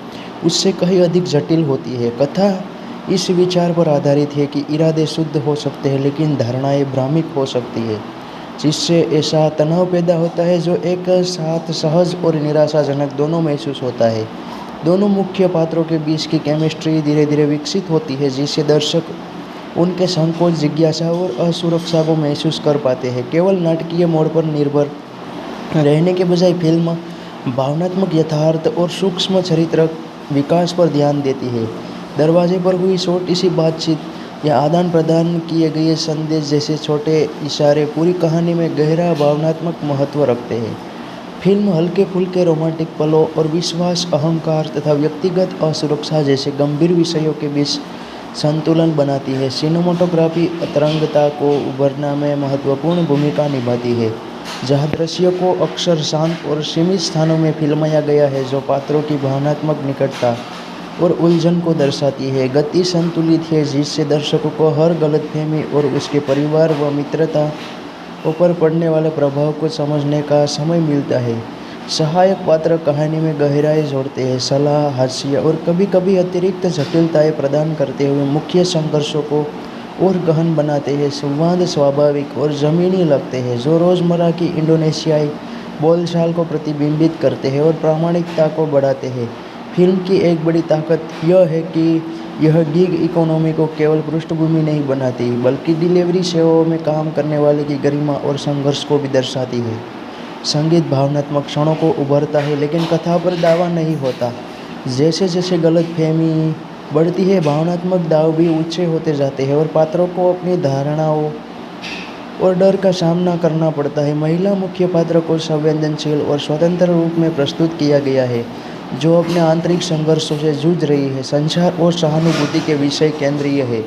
उससे कहीं अधिक जटिल होती है। कथा इस विचार पर आधारित है कि इरादे शुद्ध हो सकते हैं, लेकिन धारणाएं भ्रामक हो सकती है, जिससे ऐसा तनाव पैदा होता है जो एक साथ सहज और निराशाजनक दोनों महसूस होता है। दोनों मुख्य पात्रों के बीच की केमिस्ट्री धीरे धीरे विकसित होती है, जिससे दर्शक उनके संकोच, जिज्ञासा और असुरक्षा को महसूस कर पाते हैं। केवल नाटकीय मोड़ पर निर्भर रहने के बजाय फिल्म भावनात्मक यथार्थ और सूक्ष्म चरित्र विकास पर ध्यान देती है। दरवाजे पर हुई छोटी सी बातचीत या आदान प्रदान किए गए संदेश जैसे छोटे इशारे पूरी कहानी में गहरा भावनात्मक महत्व रखते हैं। फिल्म हल्के फुल्के रोमांटिक पलों और विश्वास, अहंकार तथा व्यक्तिगत असुरक्षा जैसे गंभीर विषयों के बीच संतुलन बनाती है। सिनेमाटोग्राफी तरंगता को उभरना में महत्वपूर्ण भूमिका निभाती है, जहाँ दृश्यों को अक्सर शांत और सीमित स्थानों में फिल्माया गया है, जो पात्रों की भावनात्मक निकटता और उलझन को दर्शाती है। गति संतुलित है, जिससे दर्शकों को हर गलतफहमी और उसके परिवार व मित्रता पर पड़ने वाले प्रभाव को समझने का समय मिलता है। सहायक पात्र कहानी में गहराई जोड़ते हैं, सलाह, हास्य और कभी कभी अतिरिक्त जटिलताएं प्रदान करते हुए मुख्य संघर्षों को और गहन बनाते हैं। संवाद स्वाभाविक और ज़मीनी लगते हैं, जो रोज़मर्रा की इंडोनेशियाई बोलचाल को प्रतिबिंबित करते हैं और प्रामाणिकता को बढ़ाते हैं। फिल्म की एक बड़ी ताकत यह है कि यह गिग इकोनॉमी को केवल पृष्ठभूमि नहीं बनाती, बल्कि डिलीवरी सेवाओं में काम करने वाले की गरिमा और संघर्ष को भी दर्शाती है। संगीत भावनात्मक क्षणों को उभरता है, लेकिन कथा पर दावा नहीं होता। जैसे जैसे गलतफहमी बढ़ती है, भावनात्मक दाव भी ऊंचे होते जाते हैं और पात्रों को अपनी धारणाओं और डर का सामना करना पड़ता है। महिला मुख्य पात्र को संवेदनशील और स्वतंत्र रूप में प्रस्तुत किया गया है, जो अपने आंतरिक संघर्षों से जूझ रही है। संचार और सहानुभूति के विषय केंद्रीय है,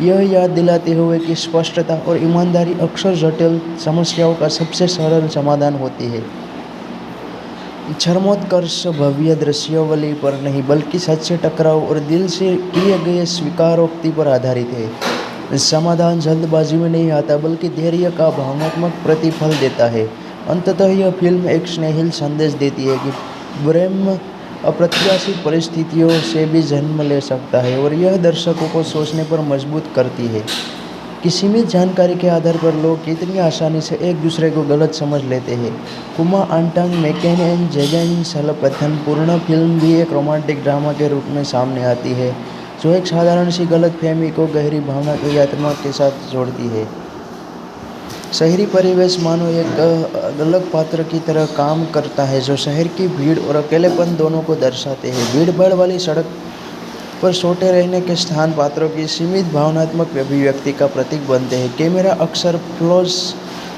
यह याद दिलाते हुए कि स्पष्टता और ईमानदारी अक्सर जटिल समस्याओं का सबसे सरल समाधान होती है। चरमोत्कर्ष भव्य दृश्यावली पर नहीं, बल्कि सच्चे टकराव और दिल से किए गए स्वीकारोक्ति पर आधारित है। समाधान जल्दबाजी में नहीं आता, बल्कि धैर्य का भावनात्मक प्रतिफल देता है। अंततः यह फिल्म एक स्नेहिल संदेश देती है कि प्रेम अप्रत्याशित परिस्थितियों से भी जन्म ले सकता है, और यह दर्शकों को सोचने पर मजबूर करती है कि सीमित जानकारी के आधार पर लोग कितनी आसानी से एक दूसरे को गलत समझ लेते हैं। कुमा आंटांग मैकेन एंड जेगन सलपथन पूर्ण फिल्म भी एक रोमांटिक ड्रामा के रूप में सामने आती है, जो एक साधारण सी गलतफहमी को गहरी भावनात्मक यात्रा के साथ जोड़ती है। शहरी परिवेश मानो एक अलग पात्र की तरह काम करता है, जो शहर की भीड़ और अकेलेपन दोनों को दर्शाते हैं। भीड़-भाड़ वाली सड़क पर सोते रहने के स्थान पात्रों की सीमित भावनात्मक अभिव्यक्ति का प्रतीक बनते हैं। कैमरा अक्सर क्लोज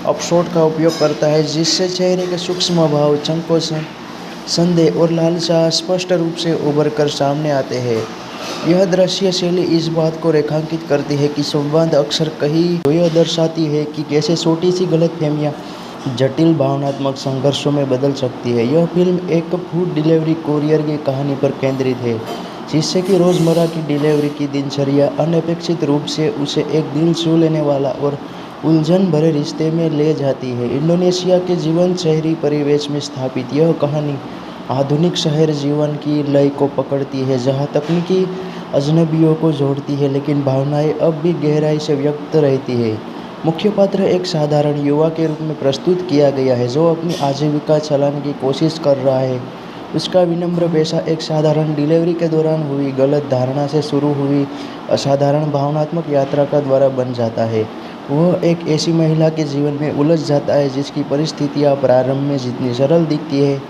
अप शॉट का उपयोग करता है, जिससे चेहरे के सूक्ष्म भाव, संकोचन, संदेह और लालसा स्पष्ट रूप से उभर कर सामने आते हैं। यह दृश्य शैली इस बात को रेखांकित करती है कि संवाद अक्सर कहीं यह दर्शाती है कि कैसे छोटी सी गलतफहमियां जटिल भावनात्मक संघर्षों में बदल सकती है। यह फिल्म एक फूड डिलीवरी कोरियर की कहानी पर केंद्रित है, जिससे कि रोज़मर्रा की डिलीवरी की दिनचर्या अनपेक्षित रूप से उसे एक दिल छू लेने वाला और उलझन भरे रिश्ते में ले जाती है। इंडोनेशिया के जीवंत शहरी परिवेश में स्थापित यह कहानी आधुनिक शहर जीवन की लय को पकड़ती है, जहाँ तकनीकी अजनबियों को जोड़ती है, लेकिन भावनाएं अब भी गहराई से व्यक्त रहती है। मुख्य पात्र एक साधारण युवा के रूप में प्रस्तुत किया गया है, जो अपनी आजीविका चलाने की कोशिश कर रहा है। उसका विनम्र पेशा एक साधारण डिलीवरी के दौरान हुई गलत धारणा से शुरू हुई असाधारण भावनात्मक यात्रा का द्वारा बन जाता है। वह एक ऐसी महिला के जीवन में उलझ जाता है, जिसकी परिस्थितियाँ प्रारंभ में जितनी सरल दिखती है,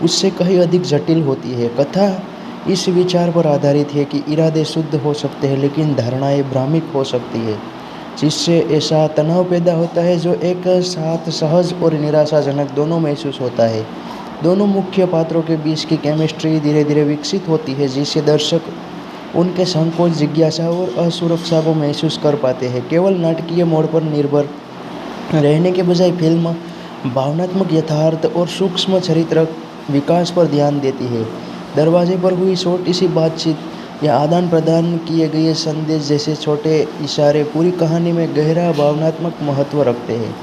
उससे कहीं अधिक जटिल होती है। कथा इस विचार पर आधारित है कि इरादे शुद्ध हो सकते हैं, लेकिन धारणाएं भ्रामक हो सकती है, जिससे ऐसा तनाव पैदा होता है जो एक साथ सहज और निराशाजनक दोनों महसूस होता है। दोनों मुख्य पात्रों के बीच की केमिस्ट्री धीरे धीरे विकसित होती है, जिससे दर्शक उनके संकोच, जिज्ञासा और असुरक्षा को महसूस कर पाते हैं। केवल नाटकीय मोड़ पर निर्भर रहने के बजाय फिल्म भावनात्मक यथार्थ और सूक्ष्म चरित्र विकास पर ध्यान देती है। दरवाजे पर हुई छोटी सी बातचीत या आदान प्रदान किए गए संदेश जैसे छोटे इशारे पूरी कहानी में गहरा भावनात्मक महत्व रखते हैं।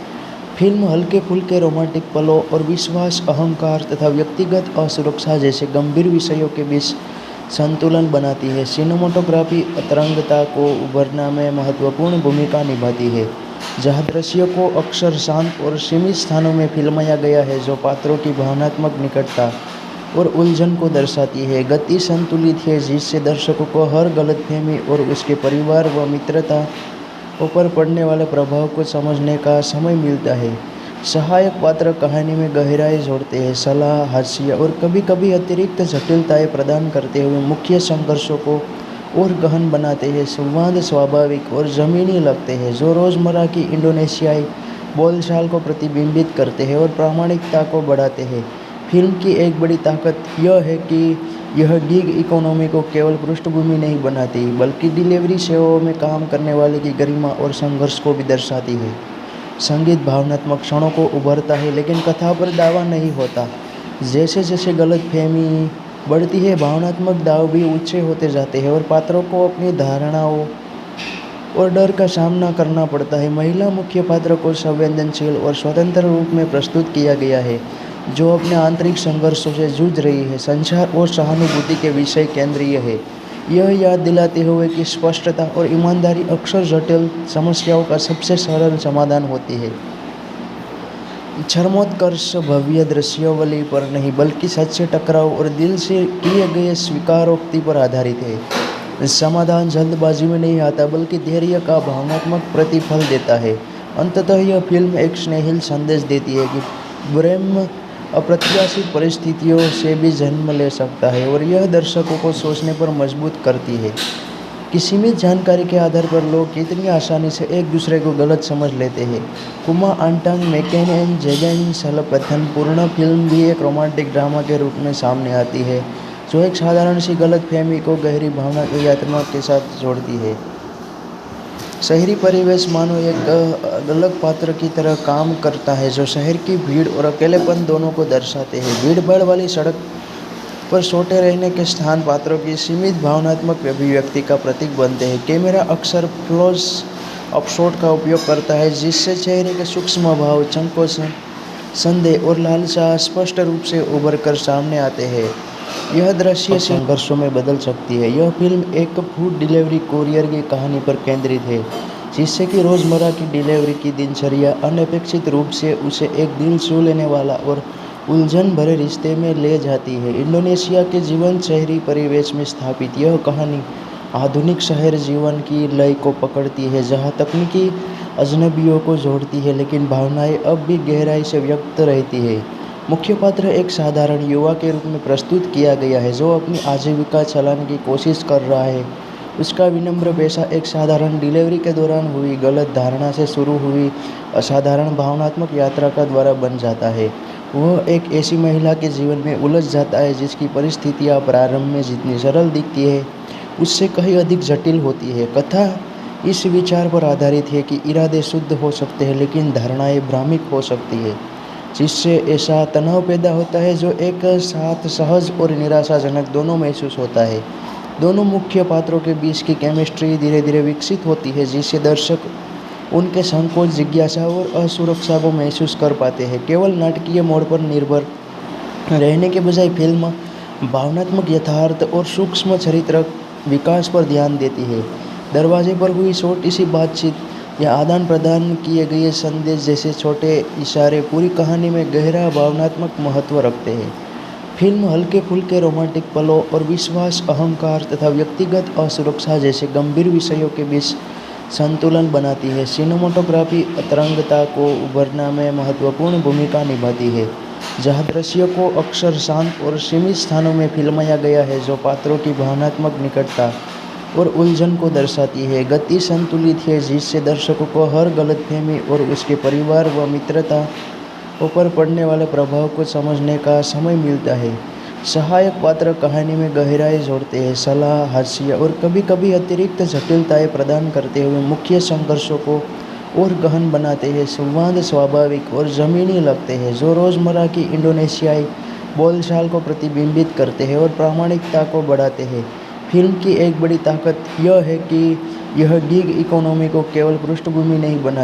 फिल्म हल्के फुल्के रोमांटिक पलों और विश्वास, अहंकार तथा व्यक्तिगत असुरक्षा जैसे गंभीर विषयों के बीच संतुलन बनाती है। सिनेमाटोग्राफी तरंगता को उभरना में महत्वपूर्ण भूमिका निभाती है, जहाँ दृश्य को अक्सर शांत और सीमित स्थानों में फिल्माया गया है, जो पात्रों की भावनात्मक निकटता और उलझन को दर्शाती है। गति संतुलित है, जिससे दर्शकों को हर गलतफहमी और उसके परिवार व मित्रता पर पड़ने वाले प्रभाव को समझने का समय मिलता है। सहायक पात्र कहानी में गहराई जोड़ते हैं, सलाह, हास्य और कभी कभी अतिरिक्त जटिलताएं प्रदान करते हुए मुख्य संघर्षों को और गहन बनाते हैं। संवाद स्वाभाविक और ज़मीनी लगते हैं, जो रोज़मर्रा की इंडोनेशियाई बोलचाल को प्रतिबिंबित करते हैं और प्रामाणिकता को बढ़ाते हैं। फिल्म की एक बड़ी ताकत यह है कि यह गिग इकोनॉमी को केवल पृष्ठभूमि नहीं बनाती, बल्कि डिलीवरी सेवाओं में काम करने वाले की गरिमा और संघर्ष को भी दर्शाती है। संगीत भावनात्मक क्षणों को उभरता है, लेकिन कथा पर दावा नहीं होता। जैसे जैसे गलतफहमी बढ़ती है, भावनात्मक दाव भी ऊंचे होते जाते हैं और पात्रों को अपनी धारणाओं और डर का सामना करना पड़ता है। महिला मुख्य पात्र को संवेदनशील और स्वतंत्र रूप में प्रस्तुत किया गया है, जो अपने आंतरिक संघर्षों से जूझ रही है। संचार और सहानुभूति के विषय केंद्रीय है। यह याद दिलाते हुए कि स्पष्टता और ईमानदारी अक्सर जटिल समस्याओं का सबसे सरल समाधान होती है। चरमोत्कर्ष भव्य दृश्यावली पर नहीं बल्कि सच्चे टकराव और दिल से किए गए स्वीकारोक्ति पर आधारित है। समाधान जल्दबाजी में नहीं आता बल्कि धैर्य का भावनात्मक प्रतिफल देता है। अंततः यह फिल्म एक स्नेहिल संदेश देती है कि प्रेम अप्रत्याशित परिस्थितियों से भी जन्म ले सकता है और यह दर्शकों को सोचने पर मजबूर करती है कि सीमित जानकारी के आधार पर लोग कितनी आसानी से एक दूसरे को गलत समझ लेते हैं। कुमा आंटांग मैकेन एंड जेगन सलपथन पूर्ण फिल्म भी एक रोमांटिक ड्रामा के रूप में सामने आती है जो एक साधारण सी गलतफहमी को गहरी भावना की यात्रा के साथ जोड़ती है। शहरी परिवेश मानो एक अलग पात्र की तरह काम करता है जो शहर की भीड़ और अकेलेपन दोनों को दर्शाते हैं। भीड़-भाड़ वाली सड़क पर सोते रहने के स्थान पात्रों की सीमित भावनात्मक अभिव्यक्ति का प्रतीक बनते हैं। कैमरा अक्सर क्लोज अप शॉट का उपयोग करता है जिससे चेहरे के सूक्ष्म भाव, संकोच, संदेह और लालसा स्पष्ट रूप से उभर कर सामने आते हैं। यह दृश्य संघर्षों में बदल सकती है। यह फिल्म एक फूड डिलीवरी कोरियर की कहानी पर केंद्रित है जिससे कि रोज़मर्रा की डिलीवरी की दिनचर्या अनपेक्षित रूप से उसे एक दिल छू लेने वाला और उलझन भरे रिश्ते में ले जाती है। इंडोनेशिया के जीवन शहरी परिवेश में स्थापित यह कहानी आधुनिक शहर जीवन की लय को पकड़ती है जहां तकनीकी अजनबियों को जोड़ती है लेकिन भावनाएं अब भी गहराई से व्यक्त रहती है। मुख्य पात्र एक साधारण युवा के रूप में प्रस्तुत किया गया है जो अपनी आजीविका चलाने की कोशिश कर रहा है। उसका विनम्र पेशा एक साधारण डिलीवरी के दौरान हुई गलत धारणा से शुरू हुई असाधारण भावनात्मक यात्रा का द्वारा बन जाता है। वह एक ऐसी महिला के जीवन में उलझ जाता है जिसकी परिस्थितियां प्रारंभ में जितनी सरल दिखती है उससे कहीं अधिक जटिल होती है। कथा इस विचार पर आधारित है कि इरादे शुद्ध हो सकते हैं लेकिन धारणाएं भ्रामक हो सकती है जिससे ऐसा तनाव पैदा होता है जो एक साथ सहज और निराशाजनक दोनों महसूस होता है। दोनों मुख्य पात्रों के बीच की केमिस्ट्री धीरे धीरे विकसित होती है जिससे दर्शक उनके संकोच, जिज्ञासा और असुरक्षा को महसूस कर पाते हैं। केवल नाटकीय मोड़ पर निर्भर रहने के बजाय फिल्म भावनात्मक यथार्थ और सूक्ष्म चरित्र विकास पर ध्यान देती है। दरवाजे पर हुई छोटी सी बातचीत या आदान प्रदान किए गए संदेश जैसे छोटे इशारे पूरी कहानी में गहरा भावनात्मक महत्व रखते हैं। फिल्म हल्के फुल्के रोमांटिक पलों और विश्वास, अहंकार तथा व्यक्तिगत असुरक्षा जैसे गंभीर विषयों के बीच संतुलन बनाती है। सिनेमेटोग्राफी तरंगता को उभरना में महत्वपूर्ण भूमिका निभाती है जहाँ दृश्य को अक्सर शांत और सीमित स्थानों में फिल्माया गया है जो पात्रों की भावनात्मक निकटता और उलझन को दर्शाती है। गति संतुलित है जिससे दर्शकों को हर गलतफहमी और उसके परिवार व मित्रता पर पड़ने वाले प्रभाव को समझने का समय मिलता है। सहायक पात्र कहानी में गहराई जोड़ते हैं, सलाह, हास्य और कभी-कभी अतिरिक्त जटिलताएं प्रदान करते हुए मुख्य संघर्षों को और गहन बनाते हैं। संवाद स्वाभाविक और ज़मीनी लगते हैं जो रोज़मर्रा की इंडोनेशियाई बोलचाल को प्रतिबिंबित करते हैं और प्रामाणिकता को बढ़ाते हैं। फिल्म की एक बड़ी ताकत यह है कि यह गिग इकोनॉमी को केवल पृष्ठभूमि नहीं बनाती